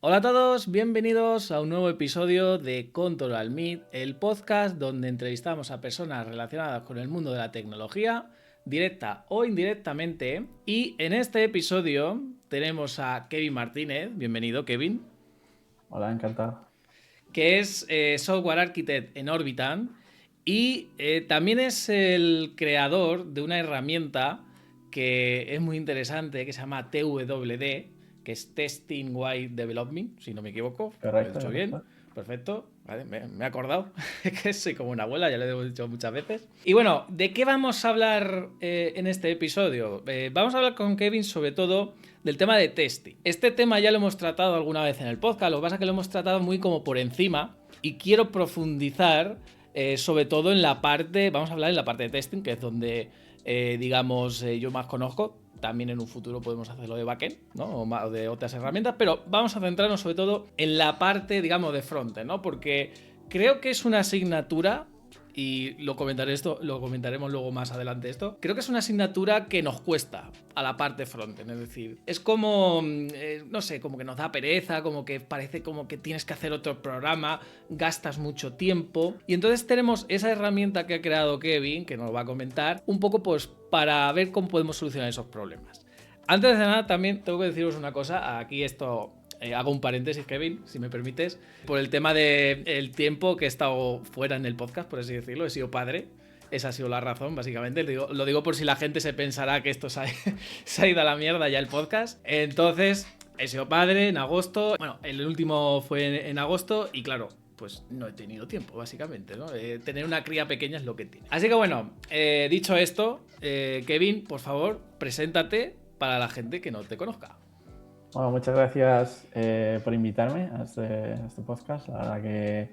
Hola a todos, bienvenidos a un nuevo episodio de Control al Meet, el podcast donde entrevistamos a personas relacionadas con el mundo de la tecnología, directa o indirectamente. Y en este episodio tenemos a Kevin Martínez, bienvenido Kevin, Hola, encantado. que es Software Architect en Orbitan y también es el creador de una herramienta que es muy interesante que se llama TWD, que es Testing While Developing, si no me equivoco, lo he Correcto, dicho bien, correcto. perfecto, vale, me he acordado, que soy como una abuela, ya lo he dicho muchas veces. Y bueno, ¿de qué vamos a hablar en este episodio? Vamos a hablar con Kevin sobre todo del tema de testing. Este tema ya lo hemos tratado alguna vez en el podcast, lo que pasa es que lo hemos tratado muy como por encima y quiero profundizar sobre todo en la parte, vamos a hablar en la parte de testing, que es donde digamos yo más conozco. También en un futuro podemos hacerlo de backend, ¿no? O de otras herramientas, pero vamos a centrarnos sobre todo en la parte, digamos, de frontend, ¿no? Porque creo que es una asignatura y lo comentaremos luego más adelante esto. Creo que es una asignatura que nos cuesta a la parte frontend, es decir, es como, no sé, como que nos da pereza, como que parece como que tienes que hacer otro programa, gastas mucho tiempo. Y entonces tenemos esa herramienta que ha creado Kevin, que nos va a comentar, un poco pues para ver cómo podemos solucionar esos problemas. Antes de nada, también tengo que deciros una cosa, aquí esto hago un paréntesis, Kevin, si me permites, por el tema del tiempo que he estado fuera en el podcast, por así decirlo, he sido padre. Esa ha sido la razón, básicamente. Lo digo por si la gente se pensará que esto se ha ido a la mierda ya el podcast. Entonces, he sido padre en agosto. Bueno, el último fue en agosto y claro, pues no he tenido tiempo, básicamente, ¿no? Tener una cría pequeña es lo que tiene. Así que bueno, dicho esto, Kevin, por favor, preséntate para la gente que no te conozca. Bueno, muchas gracias por invitarme a este podcast. La verdad que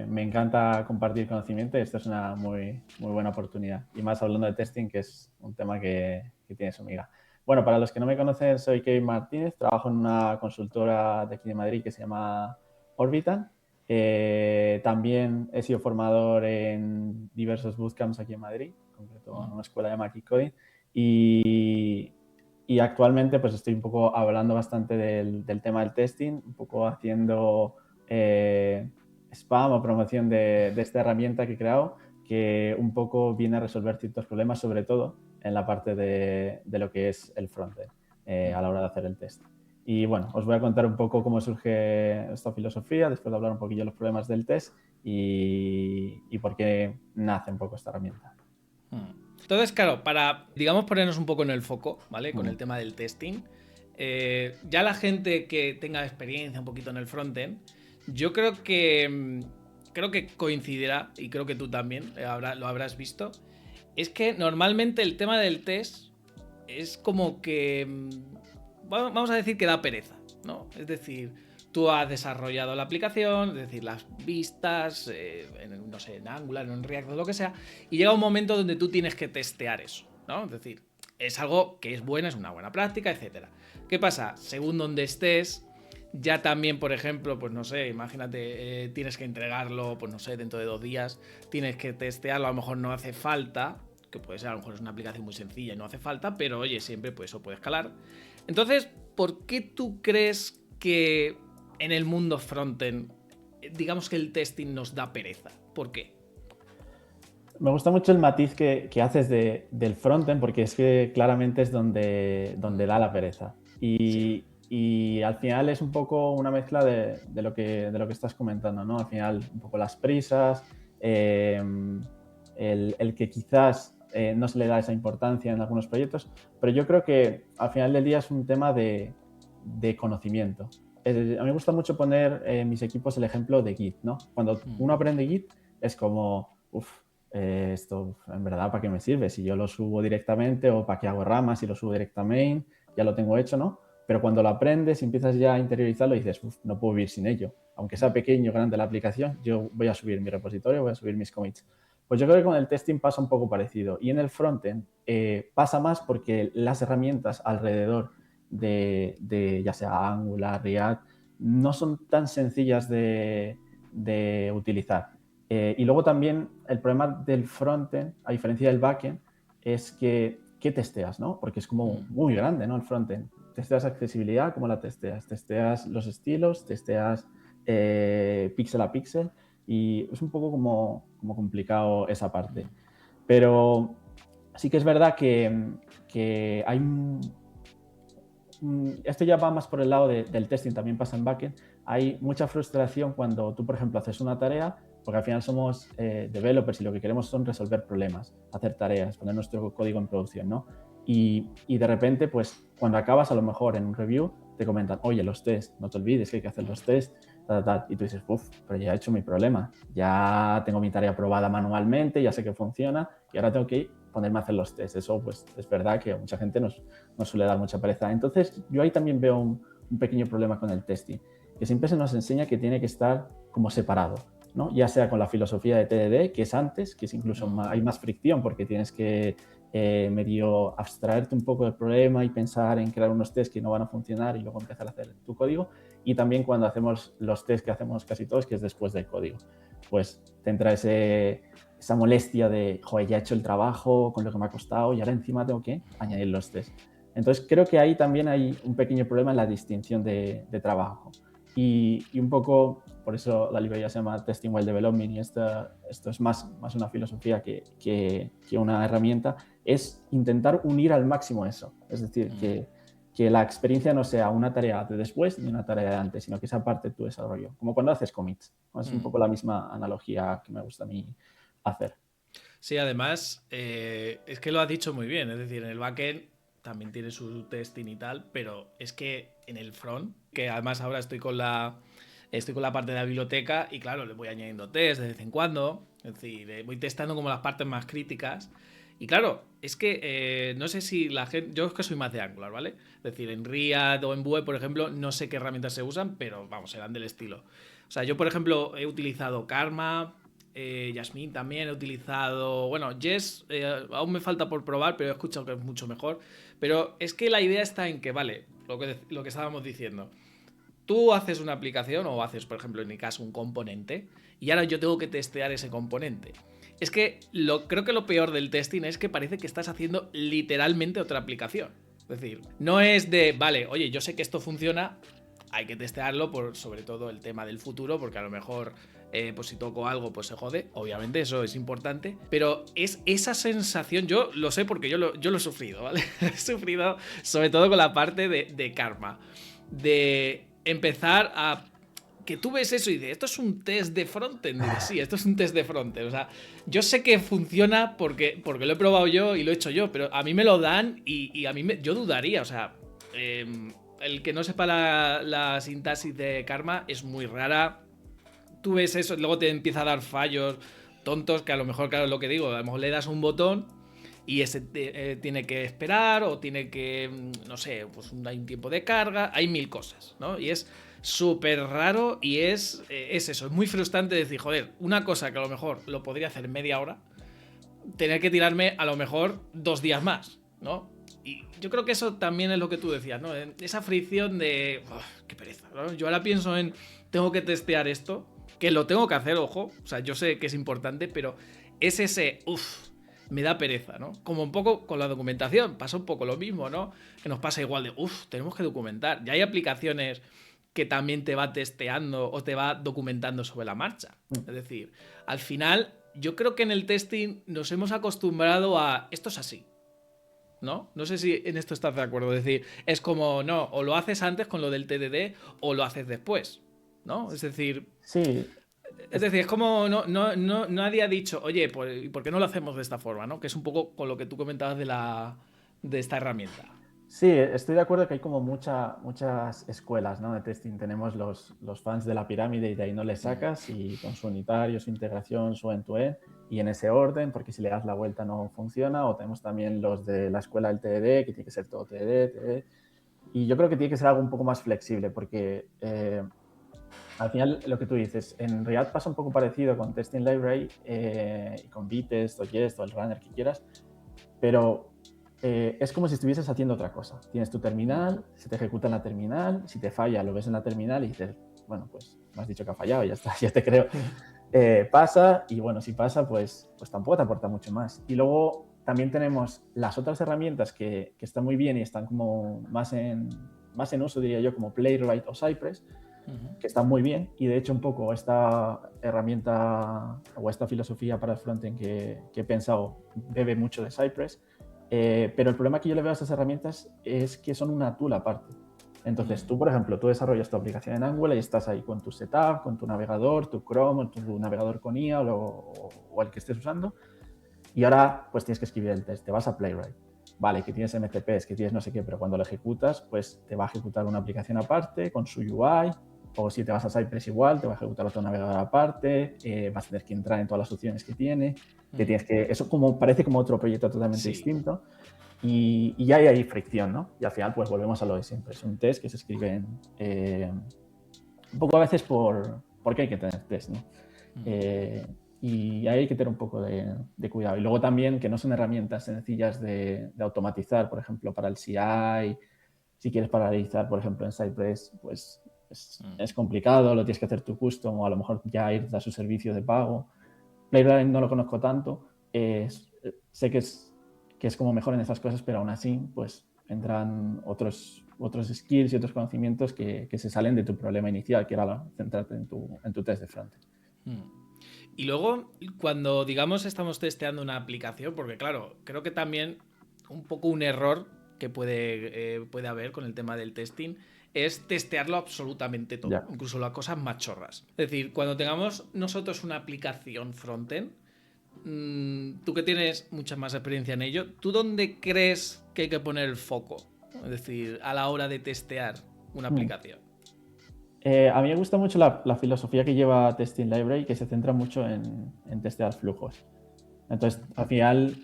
me encanta compartir conocimiento y esto es una muy buena oportunidad. Y más hablando de testing, que es un tema que tiene su miga. Bueno, para los que no me conocen, soy Kevin Martínez, trabajo en una consultora de aquí de Madrid que se llama Orbitan. También he sido formador en diversos bootcamps aquí en Madrid, en concreto en una escuela llamada Kick Coding. Y, y actualmente pues estoy un poco hablando bastante del tema del testing, un poco haciendo spam o promoción de esta herramienta que he creado, que un poco viene a resolver ciertos problemas, sobre todo en la parte de lo que es el frontend a la hora de hacer el test. Y bueno, os voy a contar un poco cómo surge esta filosofía, después de hablar un poquillo de los problemas del test y por qué nace un poco esta herramienta. Entonces, claro, para, digamos, ponernos un poco en el foco, ¿vale? Con el Mm. tema del testing, ya la gente que tenga experiencia un poquito en el frontend, yo creo que coincidirá, y creo que tú también lo habrás visto, es que normalmente el tema del test es como que, vamos a decir que da pereza, ¿no? Es decir, tú has desarrollado la aplicación, es decir, las vistas, no sé, en Angular, en React o lo que sea, y llega un momento donde tú tienes que testear eso, ¿no? Es decir, es algo que es bueno, es una buena práctica, etcétera. ¿Qué pasa? Según donde estés, ya también, por ejemplo, pues no sé, imagínate, tienes que entregarlo, pues no sé, dentro de 2 días, tienes que testearlo, a lo mejor no hace falta, que puede ser, a lo mejor es una aplicación muy sencilla y no hace falta, pero oye, siempre pues eso puede escalar. Entonces, ¿por qué tú crees que en el mundo frontend, digamos que el testing nos da pereza? ¿Por qué? Me gusta mucho el matiz que haces del frontend porque es que claramente es donde da la pereza. Sí. Y al final es un poco una mezcla de lo que estás comentando, ¿no? Al final, un poco las prisas, el que quizás no se le da esa importancia en algunos proyectos, pero yo creo que al final del día es un tema de conocimiento. A mí me gusta mucho poner en mis equipos el ejemplo de Git, ¿no? Cuando uno aprende Git es como, uff, esto en verdad para qué me sirve, si yo lo subo directamente o para qué hago ramas, si lo subo directo a main, ya lo tengo hecho, ¿no? Pero cuando lo aprendes y empiezas ya a interiorizarlo, dices, no puedo vivir sin ello. Aunque sea pequeño o grande la aplicación, yo voy a subir mi repositorio, voy a subir mis commits. Pues yo creo que con el testing pasa un poco parecido. Y en el frontend pasa más porque las herramientas alrededor de ya sea Angular, React, no son tan sencillas de utilizar. Y luego también el problema del frontend, a diferencia del backend, es que ¿qué testeas, no? Porque es como muy grande, ¿no? El frontend. testeas accesibilidad, ¿cómo la testeas? Testeas los estilos, testeas píxel a píxel y es un poco como complicado esa parte. Pero sí que es verdad que hay esto ya va más por el lado del testing, también pasa en backend. Hay mucha frustración cuando tú, por ejemplo, haces una tarea, porque al final somos developers y lo que queremos son resolver problemas, hacer tareas, poner nuestro código en producción, ¿no? Y de repente, pues cuando acabas a lo mejor en un review, te comentan, oye, los tests, no te olvides que hay que hacer los tests, tal, tal. Y tú dices, uff, pero ya he hecho mi problema, ya tengo mi tarea aprobada manualmente, ya sé que funciona y ahora tengo que ponerme a hacer los tests. Eso pues es verdad que a mucha gente nos suele dar mucha pereza. Entonces yo ahí también veo un pequeño problema con el testing, que siempre se nos enseña que tiene que estar como separado, ¿no? Ya sea con la filosofía de TDD, que es antes, que es incluso hay más fricción porque tienes que medio abstraerte un poco del problema y pensar en crear unos tests que no van a funcionar y luego empezar a hacer tu código. Y también cuando hacemos los tests que hacemos casi todos, que es después del código. Pues te entra esa molestia de, joder, ya he hecho el trabajo con lo que me ha costado y ahora encima tengo que añadir los tests. Entonces creo que ahí también hay un pequeño problema en la distinción de trabajo. Y un poco, por eso la librería se llama Testing While Developing y esto es más una filosofía que una herramienta, es intentar unir al máximo eso. Es decir, que la experiencia no sea una tarea de después ni una tarea de antes, sino que sea parte de tu desarrollo. Como cuando haces commits. Es un poco la misma analogía que me gusta a mí hacer. Sí, además, es que lo has dicho muy bien. Es decir, en el backend también tiene su testing y tal, pero es que en el front, que además ahora estoy con la parte de la biblioteca y claro, le voy añadiendo test de vez en cuando. Es decir, voy testando como las partes más críticas. Y claro, es que no sé si la gente... Yo es que soy más de Angular, ¿vale? Es decir, en React o en Vue, por ejemplo, no sé qué herramientas se usan, pero vamos, serán del estilo. O sea, yo, por ejemplo, he utilizado Karma, Jasmine también he utilizado. Bueno, Jest aún me falta por probar, pero he escuchado que es mucho mejor. Pero es que la idea está en que, vale, lo que estábamos diciendo. Tú haces una aplicación o haces, por ejemplo, en mi caso, un componente y ahora yo tengo que testear ese componente. Es que creo que lo peor del testing es que parece que estás haciendo literalmente otra aplicación. Es decir, no es de, vale, oye, yo sé que esto funciona, hay que testearlo por sobre todo el tema del futuro, porque a lo mejor pues si toco algo pues se jode, obviamente eso es importante, pero es esa sensación, yo lo sé porque yo lo he sufrido, ¿vale? He sufrido sobre todo con la parte de Karma, de empezar a... Que tú ves eso y dices, esto es un test de frontend. Y dices, sí, esto es un test de frontend. O sea, yo sé que funciona porque lo he probado yo y lo he hecho yo, pero a mí me lo dan y a mí yo dudaría. O sea, el que no sepa la sintaxis de Karma es muy rara. Tú ves eso, luego te empieza a dar fallos tontos que a lo mejor, claro, es lo que digo, a lo mejor le das un botón y ese tiene que esperar o tiene que, no sé, pues hay un tiempo de carga, hay mil cosas, ¿no? Y es súper raro y es eso, es muy frustrante decir, joder, una cosa que a lo mejor lo podría hacer en media hora, tener que tirarme a lo mejor 2 días más, ¿no? Y yo creo que eso también es lo que tú decías, ¿no? Esa fricción de, qué pereza, ¿no? Yo ahora pienso en, tengo que testear esto, que lo tengo que hacer, ojo, o sea, yo sé que es importante, pero es ese, me da pereza, ¿no? Como un poco con la documentación, pasa un poco lo mismo, ¿no? Que nos pasa igual de, tenemos que documentar. Ya hay aplicaciones que también te va testeando o te va documentando sobre la marcha. Es decir, al final, yo creo que en el testing nos hemos acostumbrado a, esto es así, ¿no? No sé si en esto estás de acuerdo. Es decir, es como, no, o lo haces antes con lo del TDD o lo haces después, ¿no? Es decir... Sí. Es decir, es como nadie ha dicho, oye, pues, ¿por qué no lo hacemos de esta forma? ¿No? Que es un poco con lo que tú comentabas de esta herramienta. Sí, estoy de acuerdo que hay como muchas escuelas, ¿no? De testing. Tenemos los fans de la pirámide y de ahí no le sacas y con su unitario, su integración, su end-to-end y en ese orden, porque si le das la vuelta no funciona. O tenemos también los de la escuela del TDD, que tiene que ser todo TDD. Y yo creo que tiene que ser algo un poco más flexible porque al final lo que tú dices, en React pasa un poco parecido con Testing Library y con Vitest o Jest o el runner que quieras, pero es como si estuvieses haciendo otra cosa. Tienes tu terminal, se te ejecuta en la terminal, si te falla lo ves en la terminal y dices, bueno, pues me has dicho que ha fallado, ya está, ya te creo. Pasa y bueno, si pasa, pues tampoco te aporta mucho más. Y luego también tenemos las otras herramientas que están muy bien y están como más en más en uso, diría yo, como Playwright o Cypress, que están muy bien, y de hecho un poco esta herramienta o esta filosofía para el frontend que he pensado bebe mucho de Cypress, pero el problema que yo le veo a estas herramientas es que son una tool aparte. Entonces tú, por ejemplo, tú desarrollas tu aplicación en Angular y estás ahí con tu setup, con tu navegador, tu Chrome, tu navegador con IA o el que estés usando, y ahora pues tienes que escribir el test, te vas a Playwright. Vale, que tienes MCPs, que tienes no sé qué, pero cuando lo ejecutas, pues te va a ejecutar una aplicación aparte con su UI, o si te vas a Cypress igual, te va a ejecutar otro navegador aparte, vas a tener que entrar en todas las opciones que tiene, eso como, parece como otro proyecto totalmente distinto, y ya hay ahí fricción, ¿no? Y al final pues volvemos a lo de siempre, es un test que se escribe un poco a veces porque hay que tener test, ¿no? Y ahí hay que tener un poco de cuidado. Y luego también que no son herramientas sencillas de automatizar, por ejemplo, para el CI. Si quieres paralelizar, por ejemplo, en Cypress, pues es complicado, lo tienes que hacer tú custom o a lo mejor ya ir a su servicio de pago. Playwright no lo conozco tanto. Sé que es como mejor en esas cosas, pero aún así, pues entran otros skills y otros conocimientos que se salen de tu problema inicial, que era centrarte en tu test de frontend. Y luego, cuando, digamos, estamos testeando una aplicación, porque claro, creo que también un poco un error que puede haber con el tema del testing es testearlo absolutamente todo, incluso las cosas más chorras. Es decir, cuando tengamos nosotros una aplicación frontend, tú que tienes mucha más experiencia en ello, ¿tú dónde crees que hay que poner el foco? Es decir, a la hora de testear una aplicación. A mí me gusta mucho la filosofía que lleva Testing Library, que se centra mucho en testear flujos. Entonces, al final,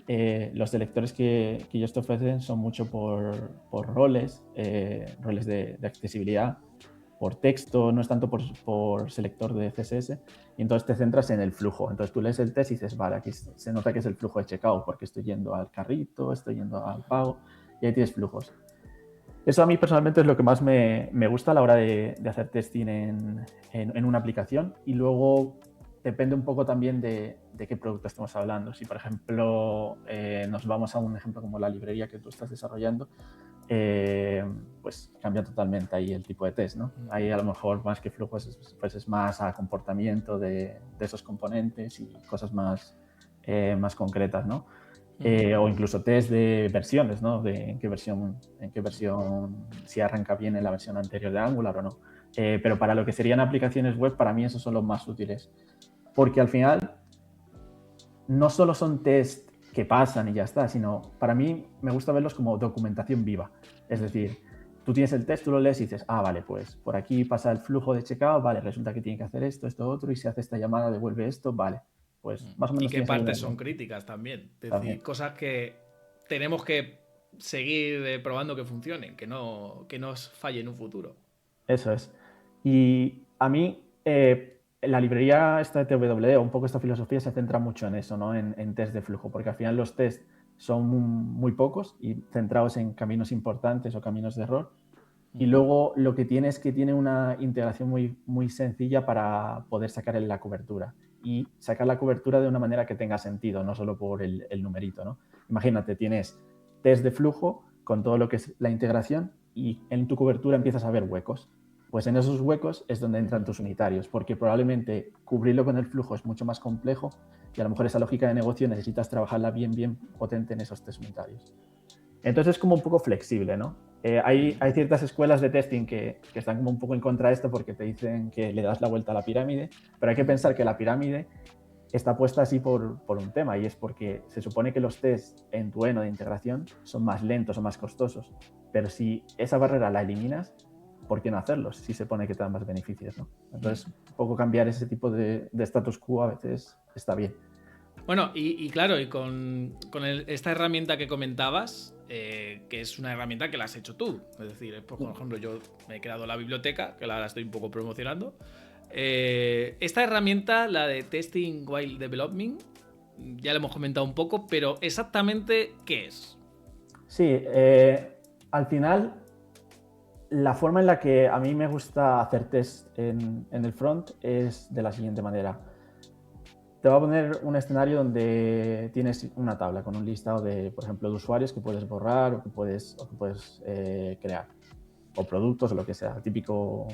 los selectores que ellos te ofrecen son mucho por roles, roles de accesibilidad, por texto, no es tanto por selector de CSS, y entonces te centras en el flujo. Entonces tú lees el test y dices, vale, aquí se nota que es el flujo de checkout, porque estoy yendo al carrito, estoy yendo al pago, y ahí tienes flujos. Eso a mí personalmente es lo que más me gusta a la hora de hacer testing en una aplicación, y luego depende un poco también de qué producto estamos hablando. Si, por ejemplo, nos vamos a un ejemplo como la librería que tú estás desarrollando, pues cambia totalmente ahí el tipo de test, ¿no? Ahí a lo mejor más que flujos pues es más a comportamiento de esos componentes y cosas más concretas, ¿no? O incluso test de versiones, ¿no? De en qué versión, si arranca bien en la versión anterior de Angular o no. Pero para lo que serían aplicaciones web, para mí esos son los más útiles. Porque al final no solo son test que pasan y ya está, sino para mí me gusta verlos como documentación viva. Es decir, tú tienes el test, tú lo lees y dices, vale, pues por aquí pasa el flujo de checkout, vale, resulta que tiene que hacer esto, esto, otro, y si hace esta llamada devuelve esto, vale. Pues más o menos. Y qué partes son críticas también. Es decir, cosas que tenemos que seguir probando que funcionen, que no falle en un futuro. Eso es. Y a mí, la librería esta de TW, un poco esta filosofía se centra mucho en eso, ¿no? En test de flujo, porque al final los tests son muy pocos y centrados en caminos importantes o caminos de error. Y luego lo que tiene es que tiene una integración muy sencilla para poder sacar la cobertura. Y sacar la cobertura de una manera que tenga sentido, no solo por el numerito, ¿no? Imagínate, tienes test de flujo con todo lo que es la integración y en tu cobertura empiezas a ver huecos. Pues en esos huecos es donde entran tus unitarios, porque probablemente cubrirlo con el flujo es mucho más complejo y a lo mejor esa lógica de negocio necesitas trabajarla bien potente en esos test unitarios. Entonces es como un poco flexible, ¿no? Hay ciertas escuelas de testing que están como un poco en contra de esto porque te dicen que le das la vuelta a la pirámide, pero hay que pensar que la pirámide está puesta así por un tema, y es porque se supone que los tests end-to-end o de integración son más lentos o más costosos, pero si esa barrera la eliminas, ¿por qué no hacerlos si se supone que te dan más beneficios, ¿no? Entonces, un poco cambiar ese tipo de status quo a veces está bien. Bueno, y claro, y con esta herramienta que comentabas, que es una herramienta que la has hecho tú. Es decir, pues, por ejemplo, yo me he creado la biblioteca, que la estoy un poco promocionando. Esta herramienta, la de Testing While Developing, ya la hemos comentado un poco, pero exactamente, ¿qué es? Sí, al final, la forma en la que a mí me gusta hacer test en el front es de la siguiente manera. Te voy a poner un escenario donde tienes una tabla con un listado de, por ejemplo, de usuarios que puedes borrar o que puedes crear. o productos o lo que sea, el típico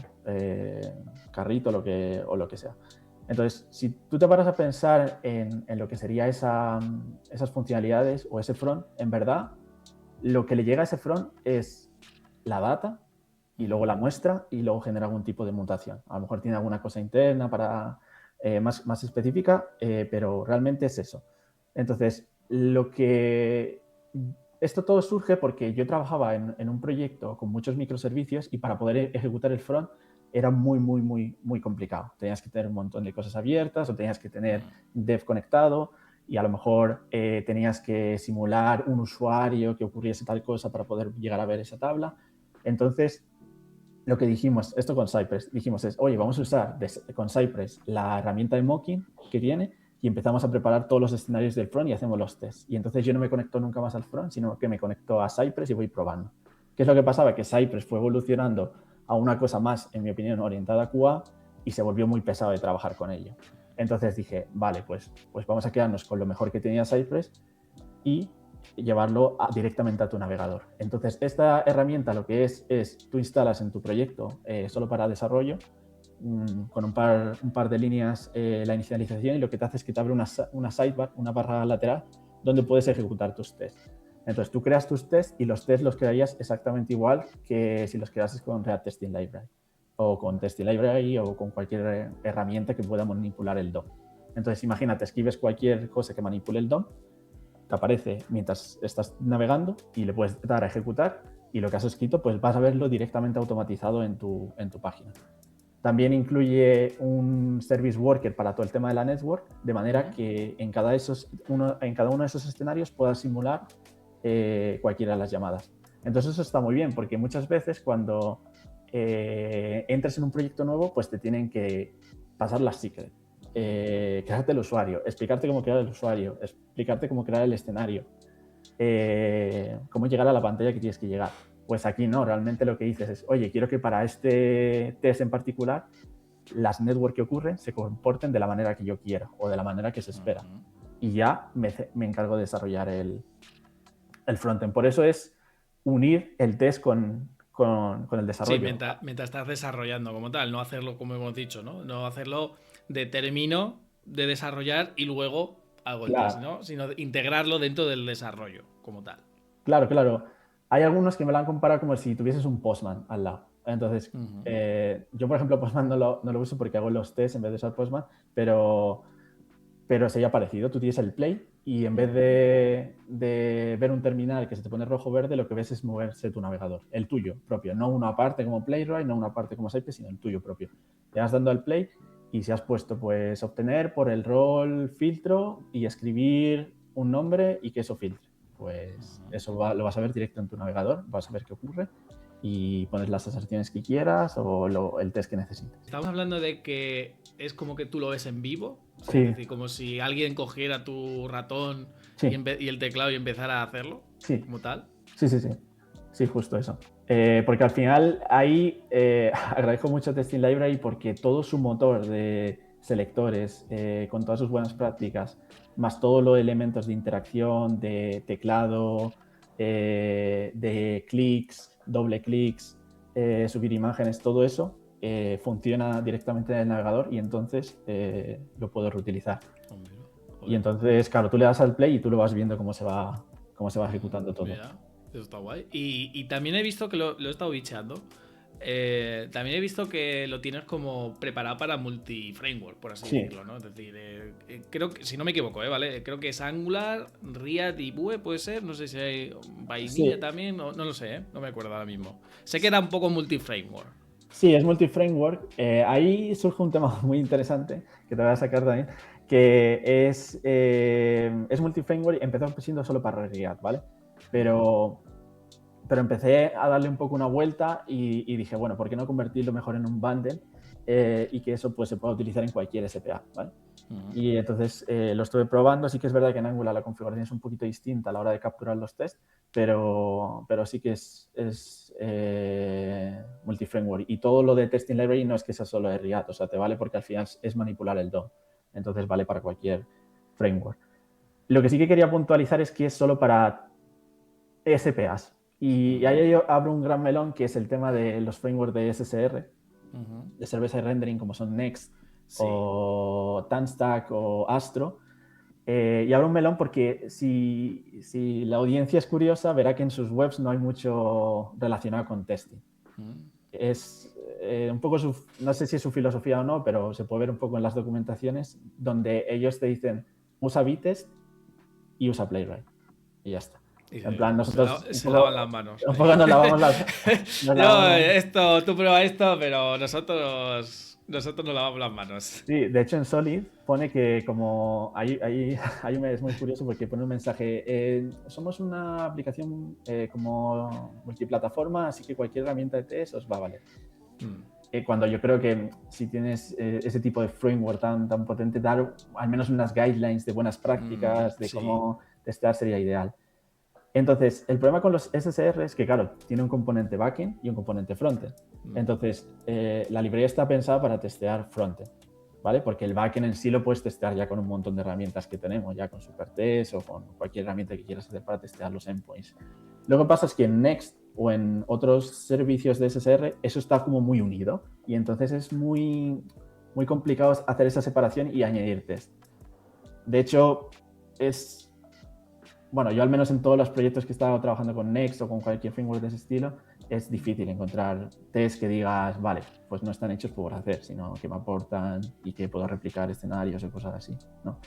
carrito o lo que sea. Entonces, si tú te paras a pensar en lo que sería esas funcionalidades o ese front, en verdad, lo que le llega a ese front es la data y luego la muestra y luego genera algún tipo de mutación. A lo mejor tiene alguna cosa interna para, más específica, pero realmente es eso. Entonces, esto todo surge porque yo trabajaba en un proyecto con muchos microservicios y para poder ejecutar el front era muy complicado. Tenías que tener un montón de cosas abiertas o tenías que tener dev conectado y a lo mejor tenías que simular un usuario que ocurriese tal cosa para poder llegar a ver esa tabla. Entonces, lo que dijimos, esto con Cypress, dijimos es, oye, vamos a usar con Cypress la herramienta de mocking que tiene y empezamos a preparar todos los escenarios del front y hacemos los tests. Y entonces yo no me conecto nunca más al front, sino que me conecto a Cypress y voy probando. ¿Qué es lo que pasaba? Que Cypress fue evolucionando a una cosa más, en mi opinión, orientada a QA y se volvió muy pesado de trabajar con ello. Entonces dije, vale, pues vamos a quedarnos con lo mejor que tenía Cypress y llevarlo directamente a tu navegador. Entonces, esta herramienta lo que es tú instalas en tu proyecto solo para desarrollo, con un par de líneas la inicialización y lo que te hace es que te abre una sidebar, una barra lateral, donde puedes ejecutar tus tests. Entonces, tú creas tus tests y los tests los crearías exactamente igual que si los creases con React Testing Library o con Testing Library o con cualquier herramienta que pueda manipular el DOM. Entonces, imagínate, escribes cualquier cosa que manipule el DOM, te aparece mientras estás navegando y le puedes dar a ejecutar y lo que has escrito pues vas a verlo directamente automatizado en tu página. También incluye un service worker para todo el tema de la network, de manera que en cada uno de esos escenarios puedas simular cualquiera de las llamadas. Entonces eso está muy bien porque muchas veces cuando entres en un proyecto nuevo pues te tienen que pasar las secrets. Crearte el usuario, explicarte cómo crear el usuario, explicarte cómo crear el escenario, cómo llegar a la pantalla que tienes que llegar. Pues aquí no, realmente lo que dices es, oye, quiero que para este test en particular las networks que ocurren se comporten de la manera que yo quiero o de la manera que se espera. Y ya me encargo de desarrollar el frontend. Por eso es unir el test con el desarrollo. Sí, mientras estás desarrollando como tal, no hacerlo como hemos dicho, ¿no? No hacerlo de termino de desarrollar y luego hago el test, ¿no? Sino integrarlo dentro del desarrollo como tal. Claro. Hay algunos que me lo han comparado como si tuvieses un Postman al lado. Entonces, yo, por ejemplo, Postman no lo uso porque hago los tests en vez de usar Postman, pero sería parecido. Tú tienes el Play y en vez de ver un terminal que se te pone rojo o verde, lo que ves es moverse tu navegador, el tuyo propio, no una parte como Playwright, no una parte como Cypress, sino el tuyo propio. Te vas dando al Play y si has puesto pues obtener por el rol filtro y escribir un nombre y que eso filtre. Pues eso lo vas a ver directo en tu navegador, vas a ver qué ocurre y pones las aserciones que quieras o el test que necesites. Estamos hablando de que es como que tú lo ves en vivo, sí. Es decir, como si alguien cogiera tu ratón y el teclado y empezara a hacerlo, como tal. Sí, justo eso. Porque al final ahí agradezco mucho a Testing Library porque todo su motor de selectores, con todas sus buenas prácticas, más todos los elementos de interacción, de teclado, de clics, doble clics, subir imágenes, todo eso funciona directamente en el navegador y entonces lo puedo reutilizar. Y entonces, claro, tú le das al play y tú lo vas viendo cómo se va ejecutando todo. Mira, eso está guay. Y también he visto que lo he estado bicheando. También he visto que lo tienes como preparado para multi-framework, por así decirlo, ¿no? Es decir, creo que, si no me equivoco, ¿vale? Creo que es Angular, React y Vue, puede ser. No sé si hay vainilla también, no lo sé, no me acuerdo ahora mismo. Sé que era un poco multi-framework. Sí, es multi-framework. Ahí surge un tema muy interesante que te voy a sacar también, que es multi-framework y empezó siendo solo para React, ¿vale? Pero empecé a darle un poco una vuelta y dije, bueno, ¿por qué no convertirlo mejor en un bundle y que eso pues se pueda utilizar en cualquier SPA, ¿vale? Y entonces lo estuve probando. Sí que es verdad que en Angular la configuración es un poquito distinta a la hora de capturar los tests, pero sí que es multi-framework. Y todo lo de Testing Library no es que sea solo de React, o sea, te vale porque al final es manipular el DOM. Entonces vale para cualquier framework. Lo que sí que quería puntualizar es que es solo para SPAs. Y ahí yo abro un gran melón que es el tema de los frameworks de SSR, de Server-Side Rendering, como son Next o Tanstack o Astro. Y abro un melón porque si la audiencia es curiosa, verá que en sus webs no hay mucho relacionado con testing. Es un poco no sé si es su filosofía o no, pero se puede ver un poco en las documentaciones donde ellos te dicen usa Vitest y usa Playwright y ya está. Y En plan, nosotros se lavan las manos. un poco nos lavamos Tú prueba esto, pero nosotros nos lavamos las manos. Sí, de hecho en Solid pone que como es muy curioso porque pone un mensaje, somos una aplicación como multiplataforma, así que cualquier herramienta de test os va a valer. Cuando yo creo que si tienes ese tipo de framework tan potente, dar al menos unas guidelines de buenas prácticas, de cómo testear sería ideal. Entonces, el problema con los SSR es que, claro, tiene un componente backend y un componente frontend. Entonces, la librería está pensada para testear frontend, ¿vale? Porque el backend en sí lo puedes testear ya con un montón de herramientas que tenemos, ya con Supertest o con cualquier herramienta que quieras hacer para testear los endpoints. Lo que pasa es que en Next o en otros servicios de SSR eso está como muy unido y entonces es muy complicado hacer esa separación y añadir test. De hecho, bueno, yo al menos en todos los proyectos que he estado trabajando con Next o con cualquier framework de ese estilo, es difícil encontrar test que digas, vale, pues no están hechos por hacer, sino que me aportan y que puedo replicar escenarios o cosas así, ¿no?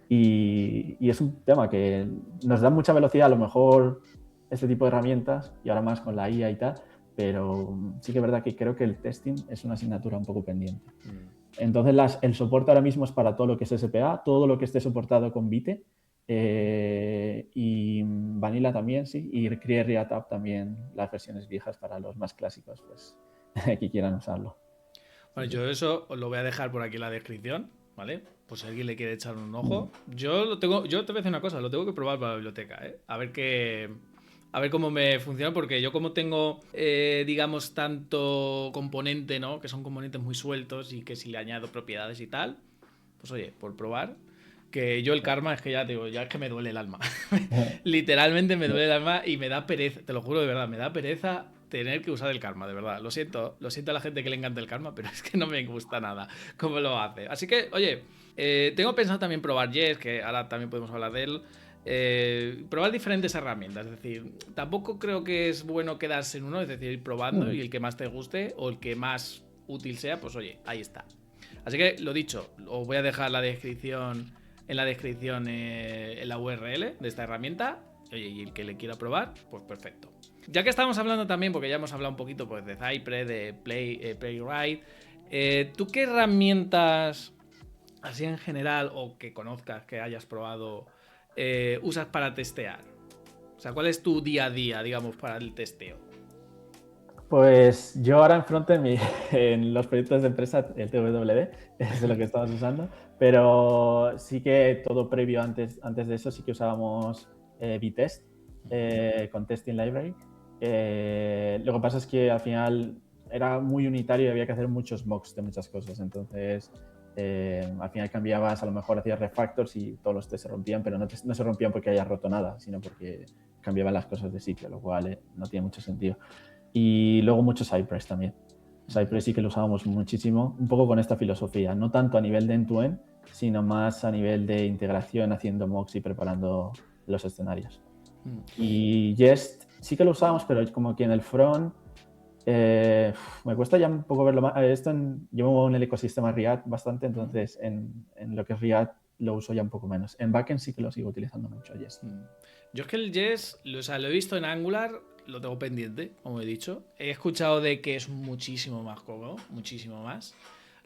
Y es un tema que nos da mucha velocidad, a lo mejor este tipo de herramientas, y ahora más con la IA y tal, pero sí que es verdad que creo que el testing es una asignatura un poco pendiente. Entonces el soporte ahora mismo es para todo lo que es SPA, todo lo que esté soportado con Vite, y Vanilla también, sí, y Cree React App también, las versiones viejas para los más clásicos, pues que quieran usarlo. Bueno, yo eso os lo voy a dejar por aquí en la descripción, ¿vale? Pues si alguien le quiere echar un ojo. Yo te voy a decir una cosa, lo tengo que probar para la biblioteca, ¿eh? A ver cómo me funciona, porque yo como tengo, digamos, tanto componente, ¿no? Que son componentes muy sueltos y que si le añado propiedades y tal, pues oye, por probar. Que yo el karma es que ya digo, ya es que me duele el alma. Literalmente me duele el alma y me da pereza, te lo juro de verdad, me da pereza tener que usar el karma, de verdad. Lo siento a la gente que le encanta el karma, pero es que no me gusta nada cómo lo hace. Así que, oye, tengo pensado también probar Jest, que ahora también podemos hablar de él. Probar diferentes herramientas, es decir, tampoco creo que es bueno quedarse en uno, es decir, ir probando y el que más te guste o el que más útil sea, pues oye, ahí está. Así que lo dicho, os voy a dejar en la descripción en la URL de esta herramienta. Oye, y el que le quiera probar, pues perfecto. Ya que estamos hablando también, porque ya hemos hablado un poquito pues, de Cypress, de Playwright, ¿tú qué herramientas, así en general, o que conozcas, que hayas probado, usas para testear? O sea, ¿cuál es tu día a día, digamos, para el testeo? Pues yo ahora en frontend, en los proyectos de empresa, el TWD es lo que estamos usando, pero sí que todo previo antes de eso sí que usábamos Vitest con Testing Library. Lo que pasa es que al final era muy unitario y había que hacer muchos mocks de muchas cosas, entonces al final cambiabas, a lo mejor hacías refactors y todos los tests se rompían, pero no se rompían porque hayas roto nada, sino porque cambiaban las cosas de sitio, lo cual no tiene mucho sentido. Y luego mucho Cypress también. Cypress sí que lo usábamos muchísimo, un poco con esta filosofía, no tanto a nivel de end-to-end, sino más a nivel de integración, haciendo mocks y preparando los escenarios. Y Jest sí que lo usábamos, pero como que en el front me cuesta ya un poco verlo más. Llevo en el ecosistema React bastante, entonces en lo que es React lo uso ya un poco menos. En backend sí que lo sigo utilizando mucho, Jest. Yo es que el Jest, o sea, lo he visto en Angular, lo tengo pendiente, como he dicho. He escuchado de que es muchísimo más cómodo, muchísimo más.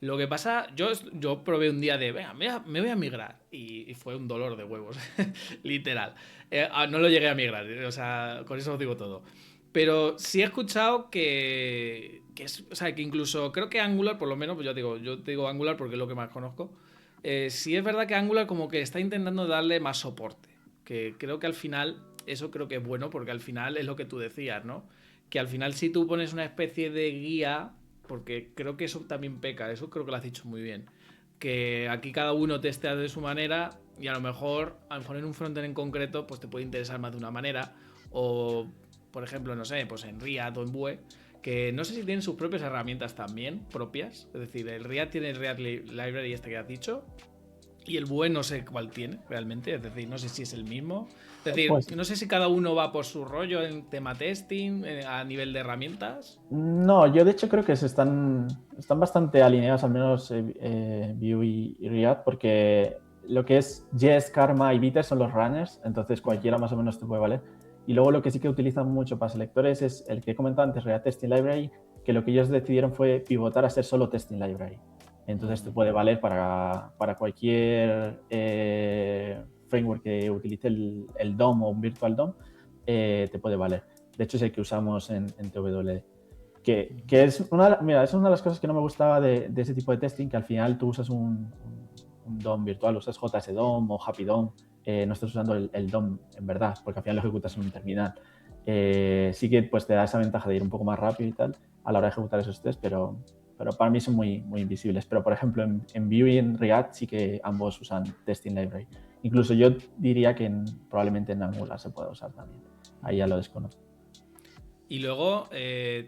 Lo que pasa, yo probé un día de, venga, me voy a migrar. Y fue un dolor de huevos, literal. No lo llegué a migrar, o sea, con eso os digo todo. Pero sí he escuchado o sea, que incluso creo que Angular, por lo menos, pues yo te digo Angular porque es lo que más conozco. Sí es verdad que Angular como que está intentando darle más soporte. Que creo que al final, eso creo que es bueno porque al final es lo que tú decías, ¿no? Que al final si tú pones una especie de guía, porque creo que eso también peca, eso creo que lo has dicho muy bien. Que aquí cada uno testea de su manera y a lo mejor en un frontend en concreto pues te puede interesar más de una manera o por ejemplo, no sé, pues en React o en Vue, que no sé si tienen sus propias herramientas también, propias. Es decir, el React tiene el React Library este que has dicho, y el Vue no sé cuál tiene realmente, es decir, no sé si es el mismo. Es decir, Pues no sé si cada uno va por su rollo en tema testing, a nivel de herramientas. no, yo de hecho creo que están bastante alineados, al menos Vue y React, porque lo que es Jest, Karma y Bitter son los runners, entonces cualquiera más o menos te puede valer. Y luego lo que sí que utilizan mucho para selectores es el que he comentado antes, React Testing Library, que lo que ellos decidieron fue pivotar a ser solo Testing Library. Entonces te puede valer para cualquier framework que utilice el DOM o un Virtual DOM, te puede valer. De hecho es el que usamos en TWD. Que es mira, es una de las cosas que no me gustaba de ese tipo de testing, que al final tú usas un DOM virtual, usas JS-DOM o Happy DOM, no estás usando el DOM en verdad, porque al final lo ejecutas en un terminal. Sí que pues, te da esa ventaja de ir un poco más rápido y tal a la hora de ejecutar esos tests, pero para mí son muy, muy invisibles. Pero, por ejemplo, en Vue y en React sí que ambos usan Testing Library. Incluso yo diría que probablemente en Angular se pueda usar también. Ahí ya lo desconozco. Y luego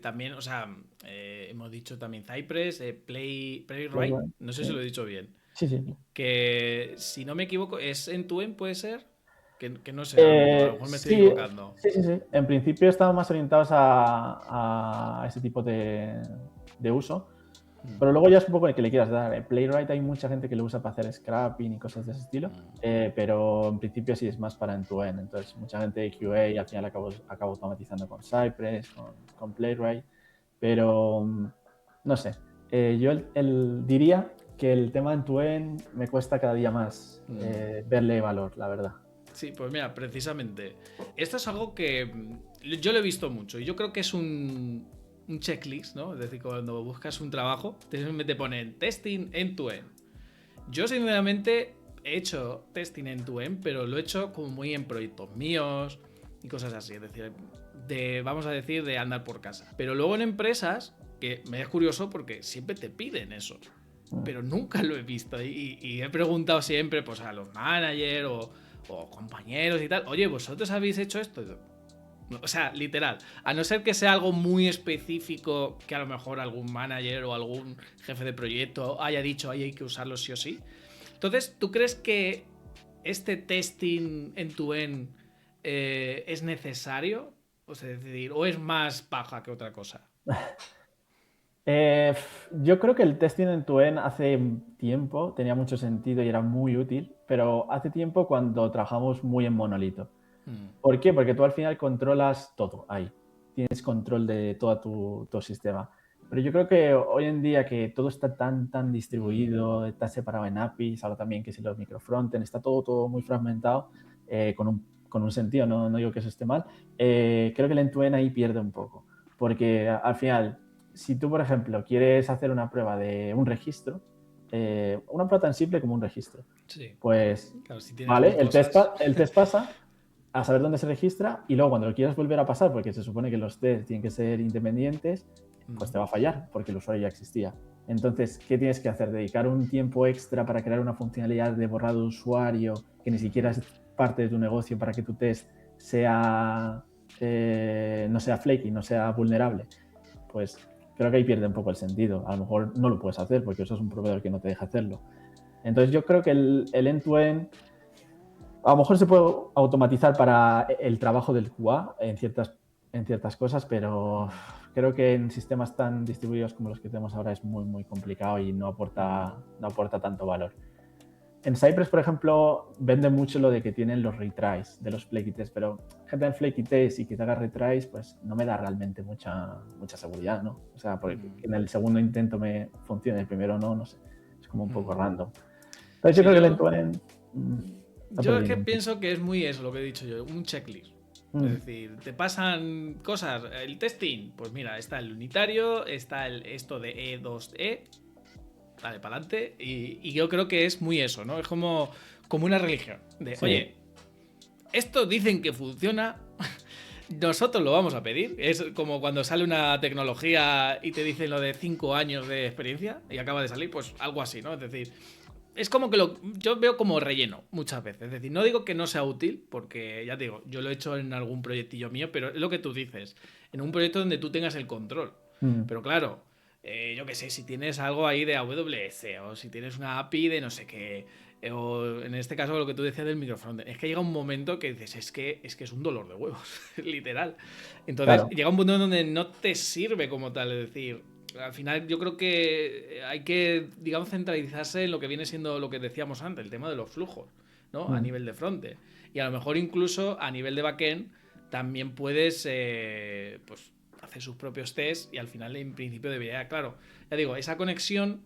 también, o sea, hemos dicho también Cypress, Playwright, no sé si lo he dicho bien. Sí, sí. Que si no me equivoco, ¿es end-to-end, puede ser? Que no sé, a lo mejor me estoy Sí, equivocando. sí. En principio estamos más orientados a ese tipo de uso, pero luego ya es un poco el que le quieras dar. En Playwright hay mucha gente que lo usa para hacer scrapping y cosas de ese estilo, pero en principio sí es más para end-to-end. Entonces, mucha gente de QA y al final acaba automatizando con Cypress, con Playwright, pero no sé. Yo diría que el tema end-to-end me cuesta cada día más verle valor, la verdad. Sí, pues mira, precisamente. Esto es algo que yo lo he visto mucho y yo creo que es un checklist, ¿no? Es decir, cuando buscas un trabajo, te ponen testing end-to-end. Yo, sinceramente, he hecho testing end-to-end, pero lo he hecho como muy en proyectos míos y cosas así. Es decir, vamos a decir, de andar por casa. Pero luego en empresas, que me es curioso porque siempre te piden eso. Pero nunca lo he visto y he preguntado siempre pues a los managers o compañeros y tal, oye, ¿vosotros habéis hecho esto? O sea, literal, a no ser que sea algo muy específico que a lo mejor algún manager o algún jefe de proyecto haya dicho, ahí hay que usarlo sí o sí. Entonces, ¿tú crees que este testing end-to-end es necesario? O sea, es decir, ¿o es más paja que otra cosa? Yo creo que el testing end-to-end hace tiempo tenía mucho sentido y era muy útil, pero hace tiempo cuando trabajamos muy en monolito. ¿Por qué? Porque tú al final controlas todo ahí. Tienes control de todo tu sistema. Pero yo creo que hoy en día que todo está tan distribuido, está separado en APIs, ahora también que si los microfrontend, está todo muy fragmentado, con un sentido, no digo que eso esté mal, creo que el end-to-end ahí pierde un poco. Porque al final, si tú, por ejemplo, quieres hacer una prueba de un registro, una prueba tan simple como un registro, Sí. pues, Claro, si tienes vale, mil cosas. el test pasa a saber dónde se registra y luego cuando lo quieras volver a pasar, porque se supone que los tests tienen que ser independientes, pues te va a fallar porque el usuario ya existía. Entonces, ¿qué tienes que hacer? Dedicar un tiempo extra para crear una funcionalidad de borrado de usuario que ni siquiera es parte de tu negocio para que tu test sea no sea flaky, no sea vulnerable. Pues creo que ahí pierde un poco el sentido. A lo mejor no lo puedes hacer porque eso es un proveedor que no te deja hacerlo. Entonces yo creo que el end-to-end a lo mejor se puede automatizar para el trabajo del QA en ciertas cosas, pero creo que en sistemas tan distribuidos como los que tenemos ahora es muy complicado y no aporta tanto valor. En Cypress, por ejemplo, vende mucho lo de que tienen los retries de los flaky tests, pero gente en flaky tests y que te haga retries, pues no me da realmente mucha seguridad, ¿no? O sea, porque en el segundo intento me funciona, el primero no sé. Es como un poco random. Entonces Sí, yo creo que el end-to-end yo es que pienso que es muy eso lo que he dicho yo, un checklist. Es Mm. decir, te pasan cosas, el testing, pues mira, está el unitario, está esto de E2E, vale, para adelante, y yo creo que es muy eso, ¿no? Es como una religión, de, Sí. oye, esto dicen que funciona, nosotros lo vamos a pedir, es como cuando sale una tecnología y te dicen lo de 5 años de experiencia y acaba de salir, pues algo así, ¿no? Es decir, es como que yo veo como relleno muchas veces. Es decir, no digo que no sea útil, porque ya te digo, yo lo he hecho en algún proyectillo mío, pero es lo que tú dices, en un proyecto donde tú tengas el control. Mm, Pero claro, yo qué sé, si tienes algo ahí de AWS o si tienes una API de no sé qué, o en este caso lo que tú decías del microfrontend, es que llega un momento que dices, es un dolor de huevos, literal. Entonces claro. llega un punto donde no te sirve como tal, es decir, al final yo creo que hay que, digamos, centralizarse en lo que viene siendo lo que decíamos antes, el tema de los flujos, ¿no? A Mm, nivel de fronte. Y a lo mejor incluso a nivel de backend también puedes, pues, hacer sus propios tests y al final en principio debería, claro, ya digo, esa conexión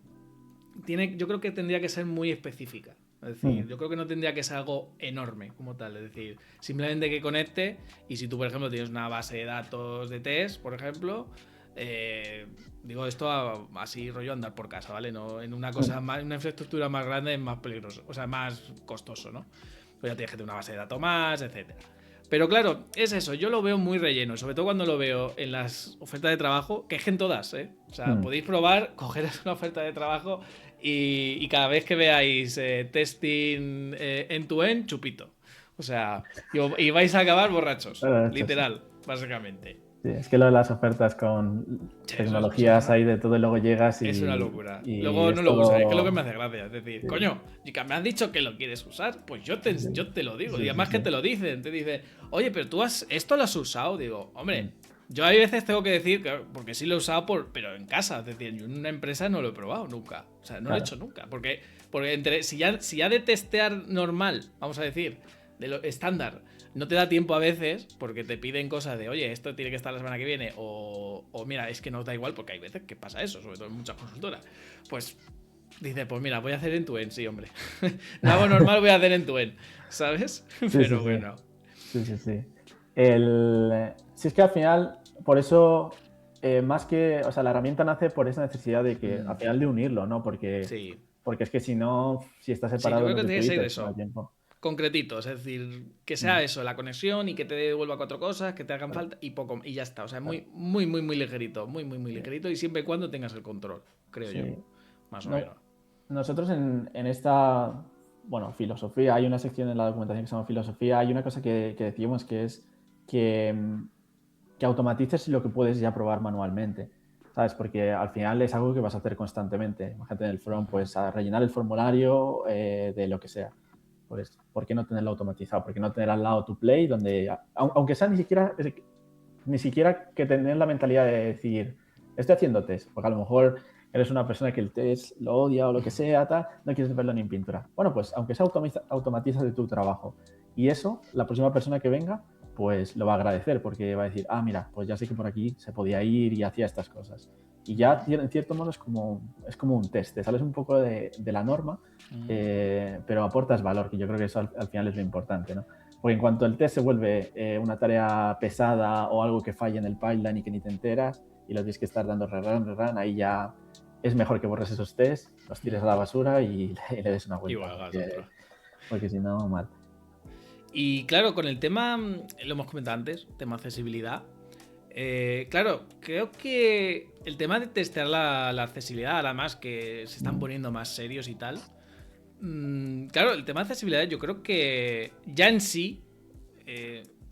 yo creo que tendría que ser muy específica. Es mm, decir, yo creo que no tendría que ser algo enorme como tal. Es decir, simplemente que conecte y si tú, por ejemplo, tienes una base de datos de test, por ejemplo, digo esto así rollo andar por casa, ¿vale? No en una cosa mm. más, una infraestructura más grande es más peligroso, o sea, más costoso, ¿no? Pues ya tienes que tener una base de datos más, etcétera. Pero claro, es eso, yo lo veo muy relleno, sobre todo cuando lo veo en las ofertas de trabajo, que es que en todas, ¿eh? O sea, Mm. podéis probar, coger una oferta de trabajo y cada vez que veáis testing end-to-end, chupito. O sea, y vais a acabar borrachos, Bueno, de hecho, sí. literal, básicamente. Sí, es que lo de las ofertas con Sí, eso es tecnologías una, hay de todo y luego llegas es una locura. y Luego no es lo usas, es que es lo que me todo... hace gracia. Es decir, Sí, coño, y que me has dicho que lo quieres usar, pues yo te lo digo. Y sí, sí, además que sí. te lo dicen, te dice, oye, pero esto lo has usado. Digo, Mm, hombre, yo hay veces tengo que decir, porque sí lo he usado, pero en casa. Es decir, yo en una empresa no lo he probado nunca. O sea, no lo he claro. hecho nunca. Porque si ya de testear normal, vamos a decir, de lo estándar, no te da tiempo a veces porque te piden cosas de, oye, esto tiene que estar la semana que viene, o mira, es que no da igual porque hay veces que pasa eso, sobre todo en muchas consultoras. Pues dice, pues mira, voy a hacer en tu end, sí, hombre. No hago normal, voy a hacer en tu end, ¿sabes? Sí, sí, Pero sí. bueno. Sí, sí, sí. Si es que al final, por eso, más que, o sea, la herramienta nace por esa necesidad de que, al Mm, final de unirlo, ¿no? Porque, sí. porque es que si no, si está Sí, yo separado creo lo que que tú tiene que ser dices con el eso. tiempo. Concretitos, es decir, que Mm, sea eso, la conexión y que te devuelva cuatro cosas, que te hagan claro, falta y poco, y ya está. O sea, claro. muy, muy, muy, muy ligerito, muy, muy, muy Sí, ligerito y siempre y cuando tengas el control, creo yo, sí. más o No, menos. nosotros en esta, bueno, filosofía, hay una sección en la documentación que se llama filosofía, hay una cosa que decimos que es que, que automatices lo que puedes ya probar manualmente, ¿sabes? Porque al final es algo que vas a hacer constantemente. Imagínate en el front, pues a rellenar el formulario de lo que sea. Pues, ¿por qué no tenerlo automatizado? ¿Por qué no tener al lado tu play donde, aunque sea ni siquiera que tener la mentalidad de decir, estoy haciendo test, porque a lo mejor eres una persona que el test lo odia o lo que sea, tal, no quieres verlo ni en pintura. Bueno, pues aunque sea automatiza de tu trabajo. Y eso, la próxima persona que venga, pues lo va a agradecer, porque va a decir, ah, mira, pues ya sé que por aquí se podía ir y hacía estas cosas. Y ya, en cierto modo, es como un test, te sales un poco de la norma, pero aportas valor, que yo creo que eso al final es lo importante, ¿no? Porque en cuanto el test se vuelve una tarea pesada o algo que falla en el pipeline y que ni te enteras y lo tienes que estar dando rerun, ahí ya es mejor que borres esos tests, los tires a la basura y le des una vuelta, Igual hagas otro. porque si no, mal. Y claro, con el tema, lo hemos comentado antes, tema accesibilidad. Claro, creo que el tema de testear la accesibilidad, además que se están Mm, poniendo más serios y tal. Claro, el tema de accesibilidad, yo creo que ya en sí,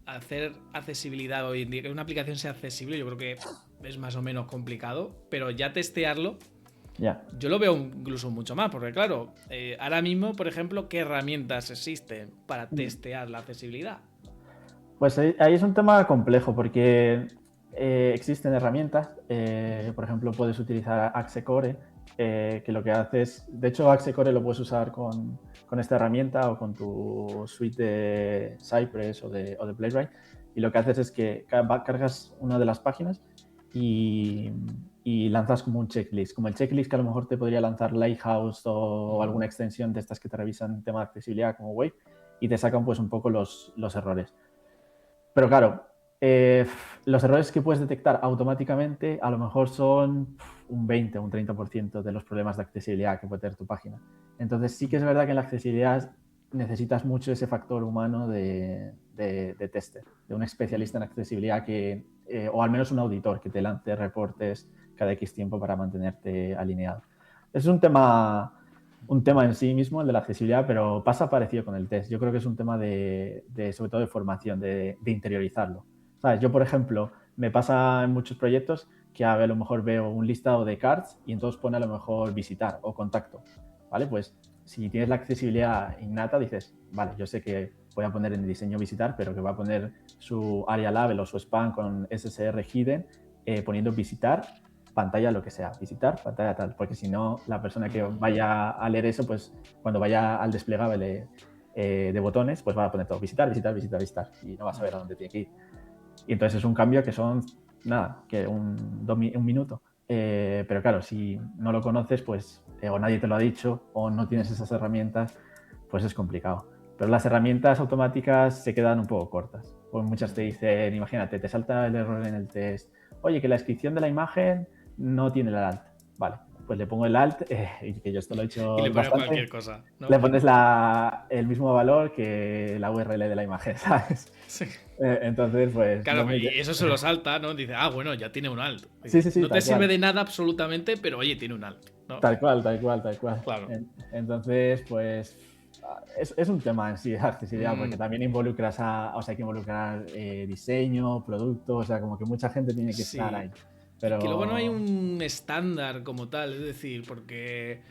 hacer accesibilidad hoy en día, que una aplicación sea accesible, yo creo que es más o menos complicado, pero ya testearlo, ya. yo lo veo incluso mucho más, porque claro, ahora mismo, por ejemplo, ¿qué herramientas existen para Mm. testear la accesibilidad? Pues ahí es un tema complejo porque existen herramientas, por ejemplo, puedes utilizar Axecore, que lo que hace es, de hecho, Axecore lo puedes usar con esta herramienta o con tu suite de Cypress o de Playwright, y lo que haces es que cargas una de las páginas y, y lanzas como un checklist, como el checklist que a lo mejor te podría lanzar Lighthouse o alguna extensión de estas que te revisan tema de accesibilidad como Wave, y te sacan pues un poco los errores. Pero claro, los errores que puedes detectar automáticamente a lo mejor son un 20 o un 30% de los problemas de accesibilidad que puede tener tu página. Entonces sí que es verdad que en la accesibilidad necesitas mucho ese factor humano de tester, de un especialista en accesibilidad o al menos un auditor que te lance reportes cada X tiempo para mantenerte alineado. Es un tema un tema en sí mismo, el de la accesibilidad, pero pasa parecido con el test. Yo creo que es un tema sobre todo de formación, de interiorizarlo. ¿Sabes? Yo, por ejemplo, me pasa en muchos proyectos que a lo mejor veo un listado de cards y entonces pone a lo mejor visitar o contacto, ¿vale? Pues si tienes la accesibilidad innata, dices, vale, yo sé que voy a poner en el diseño visitar, pero que va a poner su area label o su spam con SSR hidden, poniendo visitar, pantalla lo que sea, visitar, pantalla tal, porque si no, la persona que vaya a leer eso, pues cuando vaya al desplegable de botones, pues va a poner todo visitar, visitar, visitar, visitar, y no va a saber a dónde tiene que ir. Y entonces es un cambio que son, nada, que un minuto. Pero claro, si no lo conoces, pues o nadie te lo ha dicho o no tienes esas herramientas, pues es complicado. Pero las herramientas automáticas se quedan un poco cortas. Pues muchas te dicen, imagínate, te salta el error en el test. Oye, que la descripción de la imagen no tiene el alt. Vale, pues le pongo el alt, y que yo esto lo he hecho Y le pones bastante. cualquier cosa, ¿no? Le pones el mismo valor que la URL de la imagen, ¿sabes? Sí. Entonces, pues... Claro, y eso se lo salta, ¿no? Dice, bueno, ya tiene un alt. Sí, sí, sí, No te tal sirve cual. de nada absolutamente, pero oye, tiene un alt, ¿no? Tal cual, tal cual, tal cual. Claro. Entonces, pues es un tema en sí, la accesibilidad, porque también o sea, hay que involucrar diseño, producto, o sea, como que mucha gente tiene que estar ahí. Pero... Y que luego no hay un estándar como tal, es decir, porque,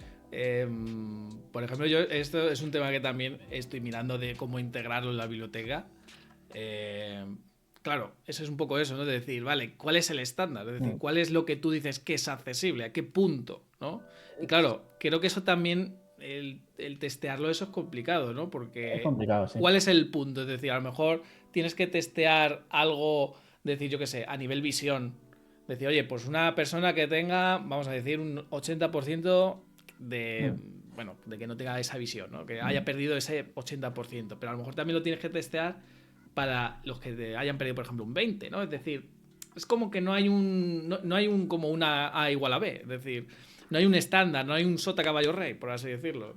por ejemplo, esto es un tema que también estoy mirando de cómo integrarlo en la biblioteca. Claro, eso es un poco eso, ¿no? De decir, vale, ¿cuál es el estándar? Es decir, ¿cuál es lo que tú dices que es accesible? ¿A qué punto? ¿No? Y claro, creo que eso también, el testearlo, eso es complicado, ¿no? Porque es complicado, sí. ¿cuál es el punto? Es decir, a lo mejor tienes que testear algo, decir, yo qué sé, a nivel visión. Decir, oye, pues una persona que tenga, vamos a decir, un 80% de, bueno, de que no tenga esa visión, ¿no? Que haya perdido ese 80%. Pero a lo mejor también lo tienes que testear para los que hayan perdido, por ejemplo, un 20, ¿no? Es decir, es como que no hay un como una A igual a B. Es decir, no hay un estándar, no hay un sota caballo rey, por así decirlo,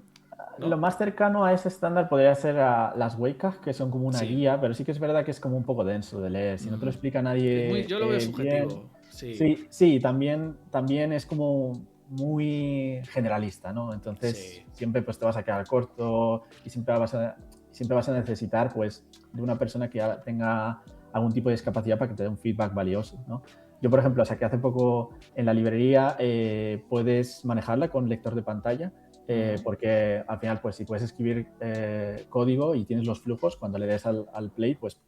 ¿no? Lo más cercano a ese estándar podría ser a las Weicas, que son como una Sí. guía, pero sí que es verdad que es como un poco denso de leer. Si no te lo explica nadie Yo lo veo bien... subjetivo, sí. Sí, sí, también es como muy generalista, ¿no? Entonces Sí. siempre pues te vas a quedar corto y siempre vas a necesitar pues de una persona que tenga algún tipo de discapacidad para que te dé un feedback valioso, ¿no? Yo, por ejemplo, saqué hace poco en la librería, puedes manejarla con lector de pantalla, porque al final, pues si puedes escribir código y tienes los flujos, cuando le des al play, pues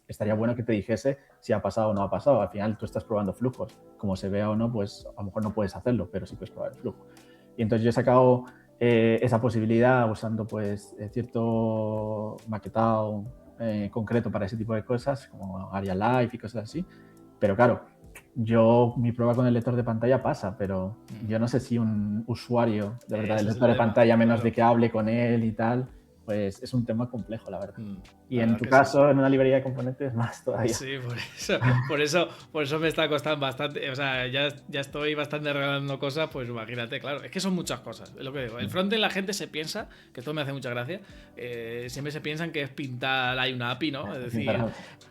estaría bueno que te dijese si ha pasado o no ha pasado. Al final tú estás probando flujos. Como se vea o no, pues a lo mejor no puedes hacerlo, pero sí puedes probar el flujo. Y entonces yo he sacado esa posibilidad usando pues cierto maquetado concreto para ese tipo de cosas, como Area Live y cosas así. Pero claro, mi prueba con el lector de pantalla pasa, pero yo no sé si un usuario de verdad del lector de pantalla, menos de que hable con él y tal, pues es un tema complejo, la verdad. Y en tu caso, en una librería de componentes, más todavía. Sí, por eso me está costando bastante. O sea, ya estoy bastante regalando cosas, pues imagínate, claro. Es que son muchas cosas, es lo que digo. El frontend, la gente se piensa, que esto me hace mucha gracia, siempre se piensan que es pintar, hay una API, ¿no? Es decir,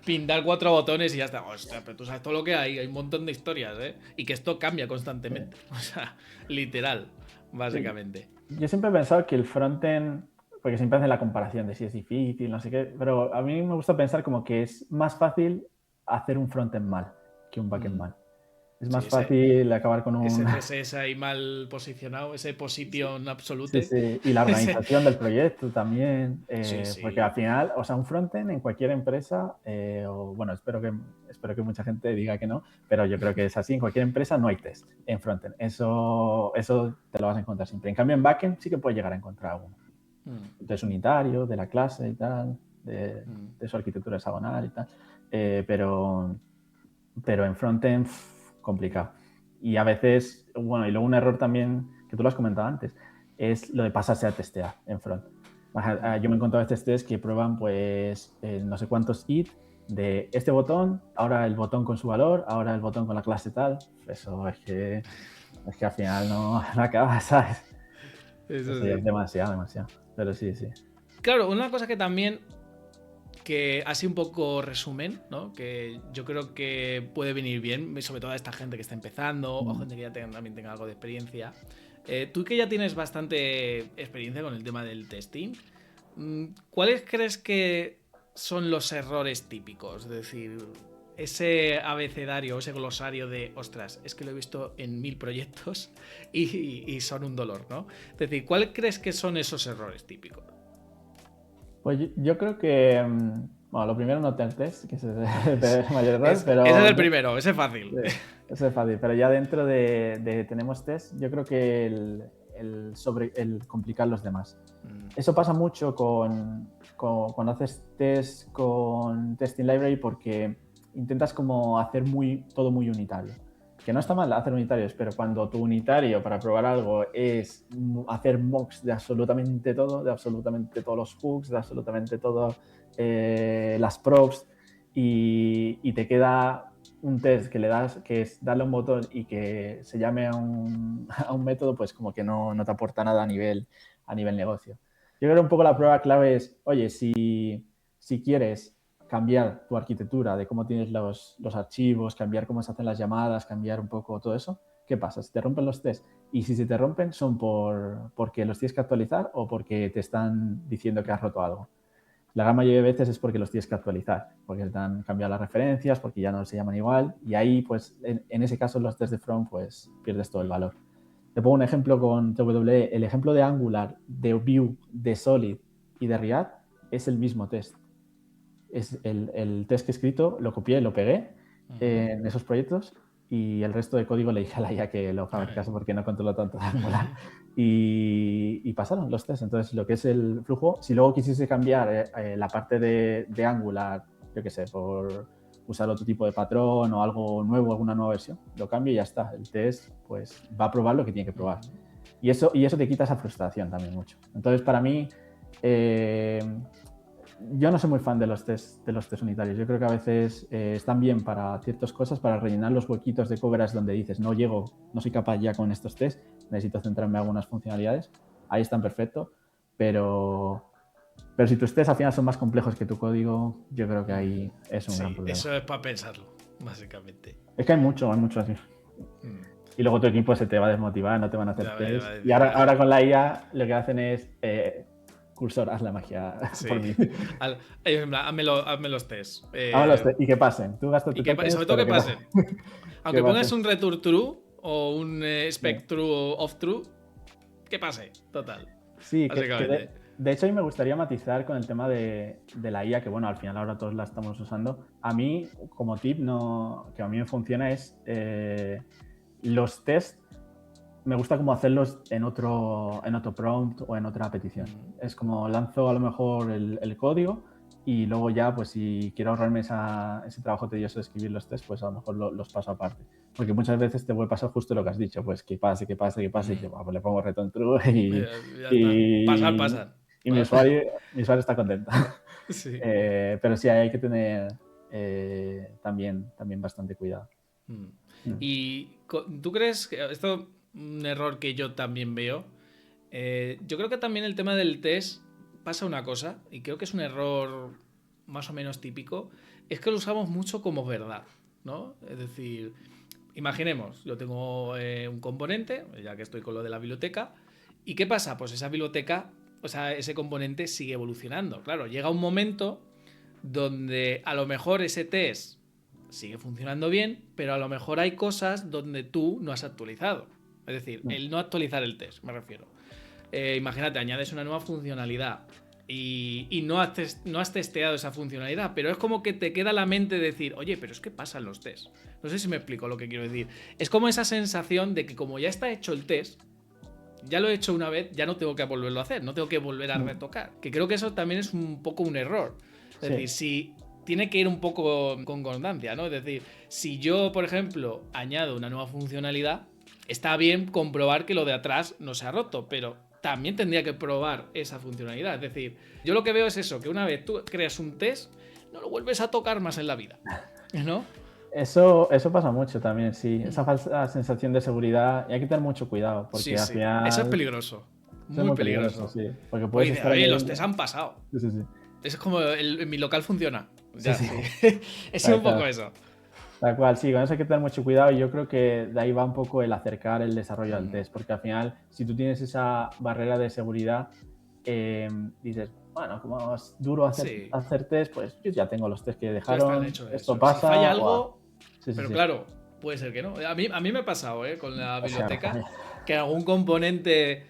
pintar 4 botones y ya está. Hostia, pero tú sabes todo lo que hay un montón de historias, ¿eh? Y que esto cambia constantemente. O sea, literal, básicamente. Sí. Yo siempre he pensado que el frontend, porque siempre hacen la comparación de si es difícil, no sé qué, pero a mí me gusta pensar como que es más fácil hacer un frontend mal que un backend mal. Es más fácil acabar con un... Ese CSS ahí mal posicionado, ese position absolute. Sí. Y la organización del proyecto también, Sí. porque al final, o sea, un frontend en cualquier empresa, o bueno, espero que mucha gente diga que no, pero yo creo que es así, en cualquier empresa no hay test en frontend, eso te lo vas a encontrar siempre. En cambio, en backend sí que puedes llegar a encontrar alguno. Test unitario, de la clase y tal, de su arquitectura hexagonal y tal, pero en frontend, complicado. Y a veces, bueno, y luego un error también, que tú lo has comentado antes, es lo de pasarse a testear en front. Yo me he encontrado test que prueban pues no sé cuántos it de este botón, ahora el botón con su valor, ahora el botón con la clase tal. Eso es que al final no acaba, ¿sabes? Eso ya es demasiado. Pero sí. Claro, una cosa que también, que así un poco resumen, ¿no? Que yo creo que puede venir bien, sobre todo a esta gente que está empezando o gente que ya también tenga algo de experiencia, Tú que ya tienes bastante experiencia con el tema del testing, ¿cuáles crees que son los errores típicos? Es decir, ese abecedario, ese glosario de, ostras, es que lo he visto en 1000 proyectos y son un dolor, ¿no? Es decir, ¿cuáles crees que son esos errores típicos? Pues yo creo que, bueno, lo primero no tener test, que ese es el mayor error, pero... Ese es el primero, ese es fácil. Sí, eso es fácil, pero ya dentro de tenemos test, yo creo que el complicar los demás. Eso pasa mucho cuando haces test con Testing Library porque intentas como hacer todo muy unitario. Que no está mal hacer unitarios, pero cuando tu unitario para probar algo es hacer mocks de absolutamente todo, de absolutamente todos los hooks, de absolutamente todas las props, y te queda un test que le das, que es darle un botón y que se llame a un método, pues como que no te aporta nada a nivel negocio. Yo creo que un poco la prueba clave es, oye, si quieres cambiar tu arquitectura de cómo tienes los archivos, cambiar cómo se hacen las llamadas, cambiar un poco todo eso, ¿qué pasa? Si te rompen los tests y si se te rompen son porque los tienes que actualizar o porque te están diciendo que has roto algo. La gran mayoría de veces es porque los tienes que actualizar, porque te han cambiado las referencias, porque ya no se llaman igual y ahí, pues, en ese caso los tests de front, pues, pierdes todo el valor. Te pongo un ejemplo con TWE. El ejemplo de Angular, de Vue, de Solid y de React es el mismo test. Es el test que he escrito, lo copié, lo pegué en esos proyectos y el resto de código le dije a la IA que lo fabricase porque no controlo tanto de Angular. Y pasaron los tests. Entonces, lo que es el flujo, si luego quisiese cambiar la parte de Angular, yo qué sé, por usar otro tipo de patrón o algo nuevo, alguna nueva versión, lo cambio y ya está. El test pues va a probar lo que tiene que probar. Y eso te quita esa frustración también mucho. Entonces, para mí, yo no soy muy fan de los test unitarios. Yo creo que a veces están bien para ciertas cosas, para rellenar los huequitos de coverage donde dices no soy capaz ya con estos tests, necesito centrarme en algunas funcionalidades. Ahí están perfecto, pero si tus tests al final son más complejos que tu código, yo creo que ahí es un gran problema. Eso es para pensarlo, básicamente. Es que hay mucho así. Y luego tu equipo se te va a desmotivar, no te van a hacer test. Y ahora con la IA lo que hacen es cursor, haz la magia por mí. Hazme los tests. Y que pasen. Tú gastas tu test, sobre todo que pasen. Aunque pongas un return true o un spec true o off true, que pase, total. Sí, de hecho a mí me gustaría matizar con el tema de la IA, que bueno, al final ahora todos la estamos usando. A mí, como tip, que a mí me funciona es los tests. Me gusta como hacerlos en otro prompt o en otra petición. Es como lanzo a lo mejor el código y luego ya, pues si quiero ahorrarme ese trabajo tedioso de escribir los tests, pues a lo mejor los paso aparte. Porque muchas veces te puede pasar justo lo que has dicho, pues que pase, y que pues le pongo return true y pasan. Y mi usuario está contento. Sí. Pero sí, hay que tener también bastante cuidado. ¿Y tú crees que esto un error que yo también veo? Yo creo que también el tema del test pasa una cosa, y creo que es un error más o menos típico, es que lo usamos mucho como verdad, ¿no? Es decir, imaginemos, yo tengo un componente, ya que estoy con lo de la biblioteca, ¿y qué pasa? Pues esa biblioteca, o sea, ese componente sigue evolucionando. Claro, llega un momento donde a lo mejor ese test sigue funcionando bien, pero a lo mejor hay cosas donde tú no has actualizado. Es decir, el no actualizar el test, me refiero. Imagínate, añades una nueva funcionalidad y no has testeado esa funcionalidad, pero es como que te queda la mente decir, oye, pero es que pasan los tests. No sé si me explico lo que quiero decir. Es como esa sensación de que como ya está hecho el test, ya lo he hecho una vez, ya no tengo que volverlo a hacer, no tengo que volver a retocar. Que creo que eso también es un poco un error. Es decir, si tiene que ir un poco en concordancia, ¿no? Es decir, si yo, por ejemplo, añado una nueva funcionalidad, está bien comprobar que lo de atrás no se ha roto, pero también tendría que probar esa funcionalidad. Es decir, yo lo que veo es eso, que una vez tú creas un test, no lo vuelves a tocar más en la vida, ¿no? Eso pasa mucho también, sí. Esa falsa sensación de seguridad, y hay que tener mucho cuidado, porque al final... Eso es peligroso. Muy peligroso. Sí. Porque puedes estar los tests han pasado. Sí. Es como en mi local funciona. Sí. Es un poco eso. Tal cual, sí, con eso hay que tener mucho cuidado y yo creo que de ahí va un poco el acercar el desarrollo al Mm, test, porque al final, si tú tienes esa barrera de seguridad, dices, bueno, como es duro sí, hacer test, pues yo ya tengo los test que ya están dejaron, hechos esto eso. Si falla pasa, ¡guau! algo, Sí, sí, pero sí. claro, puede ser que no. A mí me ha pasado, con la O sea, biblioteca, que algún componente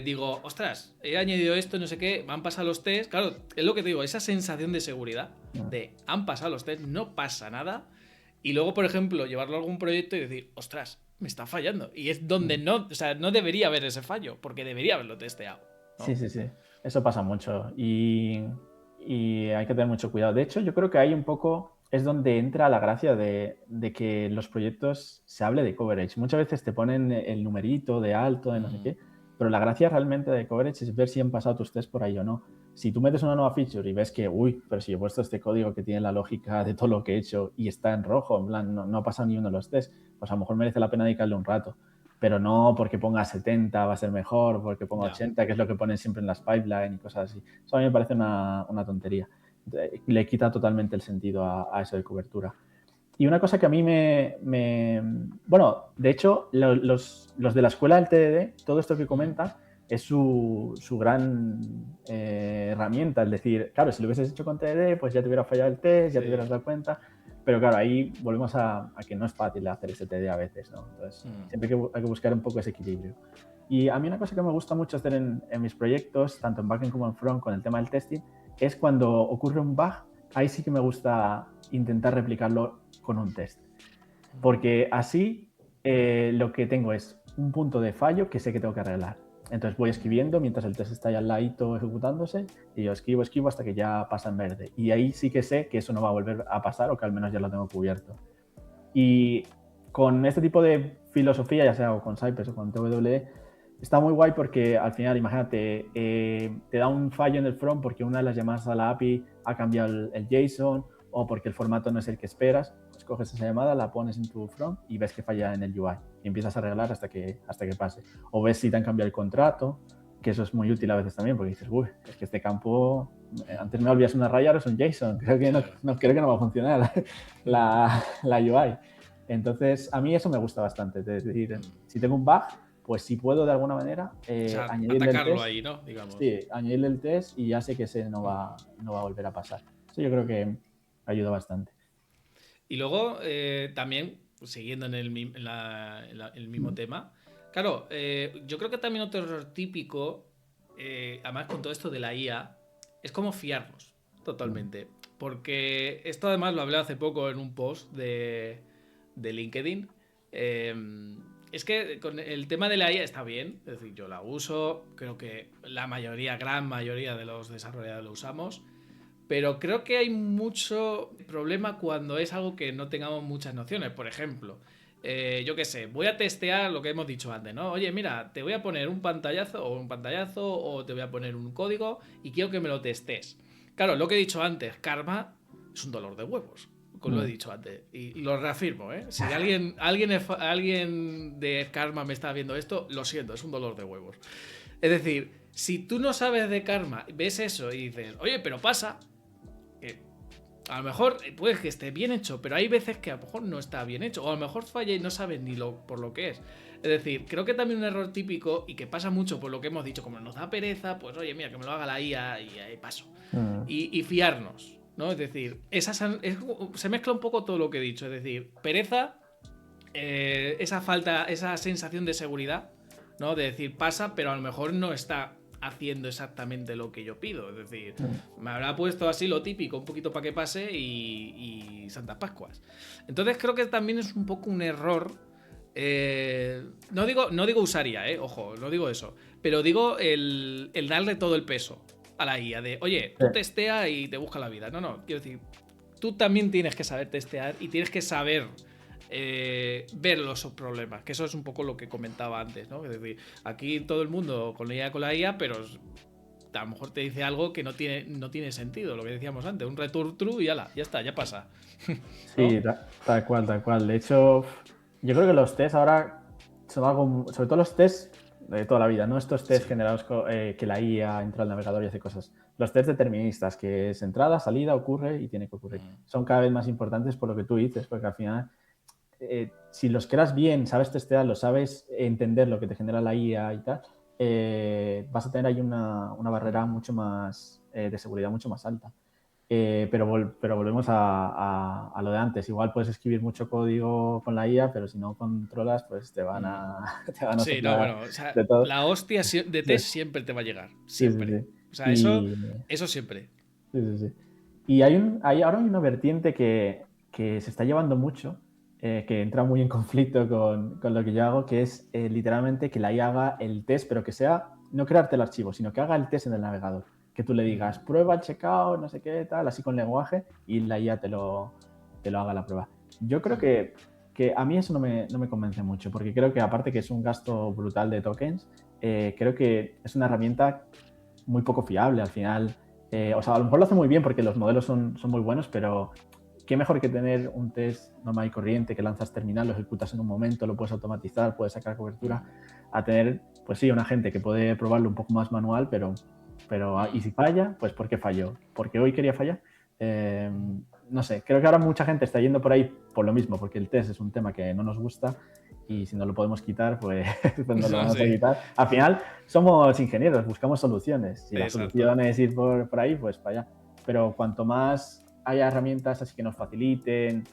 digo, ostras, he añadido esto, no sé qué, me han pasado los tests. Claro, es lo que te digo, esa sensación de seguridad, de han pasado los tests, no pasa nada. Y luego, por ejemplo, llevarlo a algún proyecto y decir, ostras, me está fallando. Y es donde no, o sea, no debería haber ese fallo, porque debería haberlo testeado, sí, ¿no? sí, sí. Eso pasa mucho y hay que tener mucho cuidado. De hecho, yo creo que ahí un poco es donde entra la gracia de que los proyectos se hable de coverage. Muchas veces te ponen el numerito de alto, de no sé Mm, qué, pero la gracia realmente de coverage es ver si han pasado tus tests por ahí o no. Si tú metes una nueva feature y ves que, uy, pero si he puesto este código que tiene la lógica de todo lo que he hecho y está en rojo, en plan, no ha pasado ni uno de los tests, pues a lo mejor merece la pena dedicarle un rato, pero no porque ponga 70 va a ser mejor, porque ponga ya. 80, que es lo que ponen siempre en las pipelines y cosas así. Eso a mí me parece una tontería. Le quita totalmente el sentido a eso de cobertura. Y una cosa que a mí bueno, de hecho, los de la escuela del TDD, todo esto que Mm, comenta es su gran herramienta. Es decir, claro, si lo hubieses hecho con TDD, pues ya te hubiera fallado el test, ya te hubieras sí. dado cuenta. Pero claro, ahí volvemos a que no es fácil hacer ese TDD a veces, ¿no? Entonces, Mm, siempre hay que buscar un poco ese equilibrio. Y a mí una cosa que me gusta mucho hacer en mis proyectos, tanto en backend como en front, con el tema del testing, es cuando ocurre un bug, ahí sí que me gusta intentar replicarlo con un test. Porque así lo que tengo es un punto de fallo que sé que tengo que arreglar. Entonces voy escribiendo mientras el test está ahí al ladito ejecutándose y yo escribo hasta que ya pasa en verde. Y ahí sí que sé que eso no va a volver a pasar o que al menos ya lo tengo cubierto. Y con este tipo de filosofía, ya sea o con Cypress o con TWE, está muy guay porque al final, imagínate, te da un fallo en el front porque una de las llamadas a la API ha cambiado el JSON o porque el formato no es el que esperas. Pues coges esa llamada, la pones en tu front y ves que falla en el UI y empiezas a arreglar hasta que pase. O ves si te han cambiado el contrato, que eso es muy útil a veces también porque dices, uy, es que este campo, antes me olvidas una raya, ahora es un JSON, creo que claro. creo que no va a funcionar la UI. Entonces, a mí eso me gusta bastante. Es decir, Mm. si tengo un bug, pues si puedo de alguna manera O sea, añadirle el atacarlo test, ahí, ¿no? Digamos. sí, añadirle el test y ya sé que ese Mm. no va a volver a pasar. Eso yo creo que ayuda bastante. Y luego, también, siguiendo en el mismo tema, claro, yo creo que también otro error típico, además con todo esto de la IA, es como fiarnos Mm. totalmente. Porque esto además lo hablé hace poco en un post de LinkedIn. eh, es que con el tema de la IA está bien, es decir, yo la uso, creo que la mayoría, gran mayoría de los desarrolladores lo usamos. Pero creo que hay mucho problema cuando es algo que no tengamos muchas nociones. Por ejemplo, yo qué sé, voy a testear lo que hemos dicho antes, ¿no? Oye, mira, te voy a poner un pantallazo o te voy a poner un código y quiero que me lo testes. Claro, lo que he dicho antes, Karma es un dolor de huevos, como lo he Mm. dicho antes. Y lo reafirmo, ¿eh? Si alguien de Karma me está viendo esto, lo siento, es un dolor de huevos. Es decir, si tú no sabes de Karma, ves eso y dices, oye, pero pasa, a lo mejor puede que esté bien hecho, pero hay veces que a lo mejor no está bien hecho. O a lo mejor falla y no sabes ni por lo que es. Es decir, creo que también un error típico y que pasa mucho por lo que hemos dicho, como nos da pereza, pues oye, mira, que me lo haga la IA y ahí paso. Mm. Y fiarnos, ¿no? Es decir, se mezcla un poco todo lo que he dicho. Es decir, pereza, esa falta, esa sensación de seguridad, ¿no? De decir, pasa, pero a lo mejor no está haciendo exactamente lo que yo pido. Es decir, Mm. me habrá puesto así lo típico, un poquito para que pase y Santas Pascuas. Entonces creo que también es un poco un error. No digo usaría, ojo, no digo eso. Pero digo el darle todo el peso a la IA de, oye, Sí. tú testea y te busca la vida. No, quiero decir, tú también tienes que saber testear y tienes que saber ver los problemas, que eso es un poco lo que comentaba antes, ¿no? Es decir, aquí todo el mundo con la IA, pero a lo mejor te dice algo que no tiene sentido, lo que decíamos antes, un return true y ala, ya está, ya pasa. Sí, ¿No? tal cual, tal cual. De hecho, yo creo que los tests ahora son algo, sobre todo los tests de toda la vida, no estos tests Sí. generados que la IA entra al navegador y hace cosas. los test deterministas, que es entrada, salida, ocurre y tiene que ocurrir. Son cada vez más importantes por lo que tú dices, porque al final, si los creas bien, sabes testearlos, sabes entender lo que te genera la IA y tal, vas a tener ahí una barrera mucho más de seguridad mucho más alta. Pero volvemos a lo de antes. Igual puedes escribir mucho código con la IA, pero si no controlas, pues te van a Sí, no, soplar bueno, o sea, de todo. la hostia de Sí, test siempre te va a llegar, sí, sí, siempre. sí. O sea, Y, eso siempre. sí, sí, sí. Y ahora hay una vertiente que se está llevando mucho, que entra muy en conflicto con lo que yo hago, que es literalmente que la IA haga el test, pero que sea, no crearte el archivo, sino que haga el test en el navegador. Que tú le digas, prueba el checkout, no sé qué, tal, así con lenguaje, y la IA te lo haga la prueba. Yo creo que a mí eso no me convence mucho, porque creo que aparte que es un gasto brutal de tokens, creo que es una herramienta muy poco fiable al final. O sea, a lo mejor lo hace muy bien porque los modelos son muy buenos, pero qué mejor que tener un test normal y corriente que lanzas terminal, lo ejecutas en un momento, lo puedes automatizar, puedes sacar cobertura, a tener, pues sí, una gente que puede probarlo un poco más manual, pero y si falla, pues ¿por qué falló? ¿Porque hoy quería fallar? No sé, creo que ahora mucha gente está yendo por ahí por lo mismo, porque el test es un tema que no nos gusta y si no lo podemos quitar, pues, pues no lo vamos a Sí, quitar. Al final somos ingenieros, buscamos soluciones. Si la exacto. solución es ir por ahí, pues para allá. Pero cuanto más haya herramientas así que nos faciliten,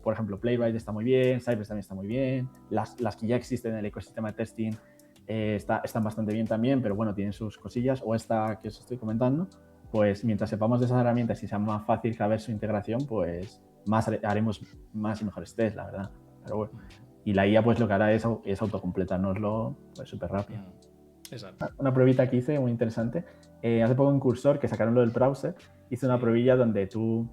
por ejemplo, Playwright está muy bien, Cypress también está muy bien, las que ya existen en el ecosistema de testing están bastante bien también, pero bueno, tienen sus cosillas, o esta que os estoy comentando, pues mientras sepamos de esas herramientas y sea más fácil cada vez su integración, pues haremos más y mejores tests, la verdad. Pero bueno. Y la IA pues lo que hará es autocompletárnoslo pues súper rápido. Exacto. Una pruebita que hice muy interesante. Hace poco en Cursor, que sacaron lo del browser, hice una pruebilla donde tú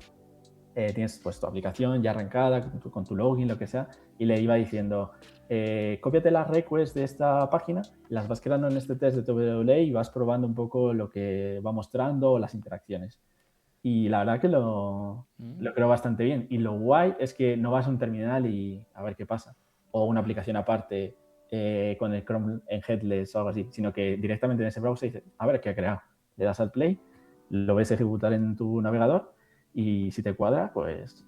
tienes pues tu aplicación ya arrancada, con tu login, lo que sea, y le iba diciendo, cópiate las requests de esta página, las vas creando en este test de TWA y vas probando un poco lo que va mostrando, las interacciones. Y la verdad que lo creo bastante bien. Y lo guay es que no vas a un terminal y a ver qué pasa. O una aplicación aparte con el Chrome en headless o algo así, sino que directamente en ese browser dices, a ver qué ha creado. Le das al play, lo ves ejecutar en tu navegador y si te cuadra, pues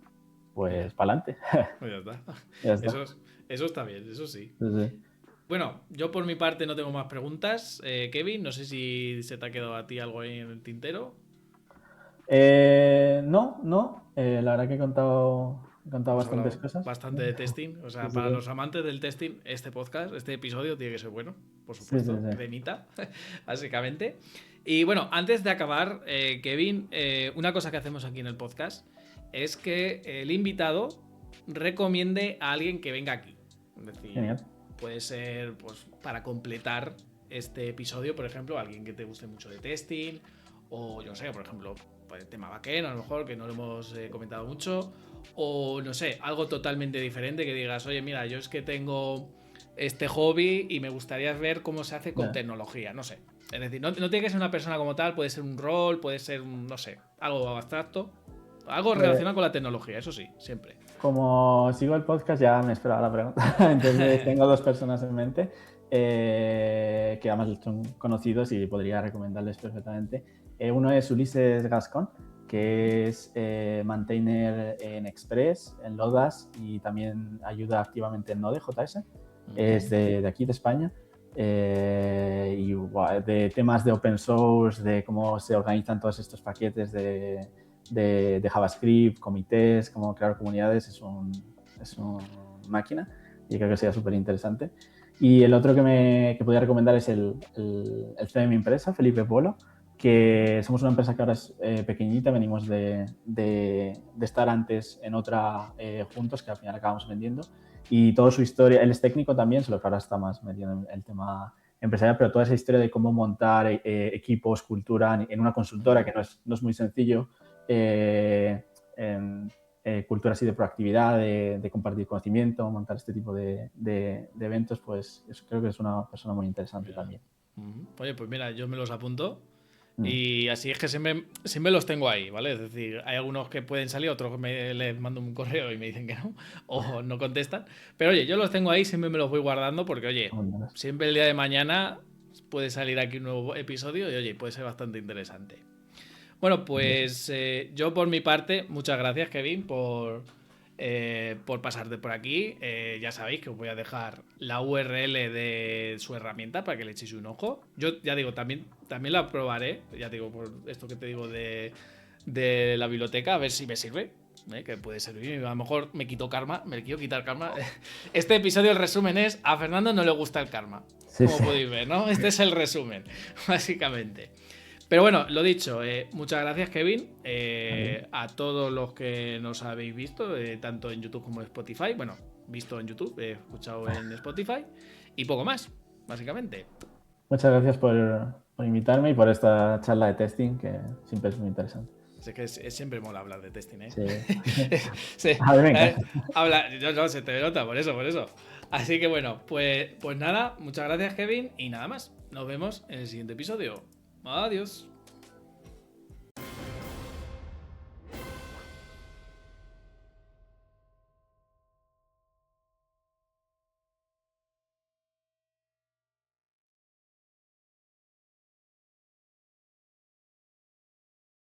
para adelante. Pues ya está. Ya está. Eso está bien, eso sí. Sí, sí. Bueno, yo por mi parte no tengo más preguntas. Kevin, no sé si se te ha quedado a ti algo ahí en el tintero. No. La verdad que he contado Hemos bastantes hablado cosas. bastante de testing. O sea, Sí, sí, para sí. los amantes del testing, este podcast, este episodio tiene que ser bueno, por Sí, sí, supuesto. sí. Cremita, básicamente. Y bueno, antes de acabar, Kevin, una cosa que hacemos aquí en el podcast es que el invitado recomiende a alguien que venga aquí. Es decir, Genial. puede ser pues, para completar este episodio, por ejemplo, alguien que te guste mucho de testing, o yo sé, por ejemplo, pues, el tema backend, a lo mejor, que no lo hemos comentado mucho, o no sé, algo totalmente diferente que digas, oye, mira, yo es que tengo este hobby y me gustaría ver cómo se hace con tecnología, no sé. Es decir, no tiene que ser una persona como tal, puede ser un rol, puede ser, no sé, algo abstracto, algo Pues, relacionado con la tecnología, eso sí, siempre. como sigo el podcast, ya me esperaba la pregunta. Entonces, tengo dos personas en mente que además son conocidos y podría recomendarles perfectamente. Uno es Ulises Gascón, que es maintainer en Express, en Lodas y también ayuda activamente en Node.js. Es de aquí, de España. Y de temas de open source, de cómo se organizan todos estos paquetes de JavaScript, comités, cómo crear comunidades, es una máquina y creo que sería súper interesante. Y el otro que podría recomendar es el CEO de mi empresa, Felipe Polo, que somos una empresa que ahora es pequeñita, venimos de estar antes en otra juntos, que al final acabamos vendiendo, y toda su historia, él es técnico también, solo que ahora está más metido en el tema empresarial, pero toda esa historia de cómo montar equipos, cultura en una consultora, que no es muy sencillo, en cultura así de proactividad, de compartir conocimiento, montar este tipo de eventos, pues creo que es una persona muy interesante Mira. también. Oye, pues mira, yo me los apunto. Mm. Y así es que siempre los tengo ahí, ¿vale? Es decir, hay algunos que pueden salir, otros que les mando un correo y me dicen que no, o no contestan. Pero oye, yo los tengo ahí, siempre me los voy guardando porque, oye, siempre el día de mañana puede salir aquí un nuevo episodio y, oye, puede ser bastante interesante. Bueno, pues yo por mi parte, muchas gracias, Kevin, por pasarte por aquí. Ya sabéis que os voy a dejar la URL de su herramienta para que le echéis un ojo. Yo ya digo, también la probaré, ya digo, por esto que te digo de la biblioteca, a ver si me sirve. Que puede servir, a lo mejor me quiero quitar karma. Este episodio, el resumen es: a Fernando no le gusta el karma, Sí, como sí. podéis ver, ¿no? Este es el resumen, básicamente. Pero bueno, lo dicho, muchas gracias, Kevin, a todos los que nos habéis visto, tanto en YouTube como en Spotify. Bueno, visto en YouTube, escuchado en Spotify, y poco más, básicamente. Muchas gracias por invitarme y por esta charla de testing, que siempre es muy interesante. Sé que siempre mola hablar de testing, ¿eh? Sí. Sí, A mí me encanta. no, se te nota, por eso. Así que bueno, pues nada, muchas gracias, Kevin, y nada más. Nos vemos en el siguiente episodio. Adiós.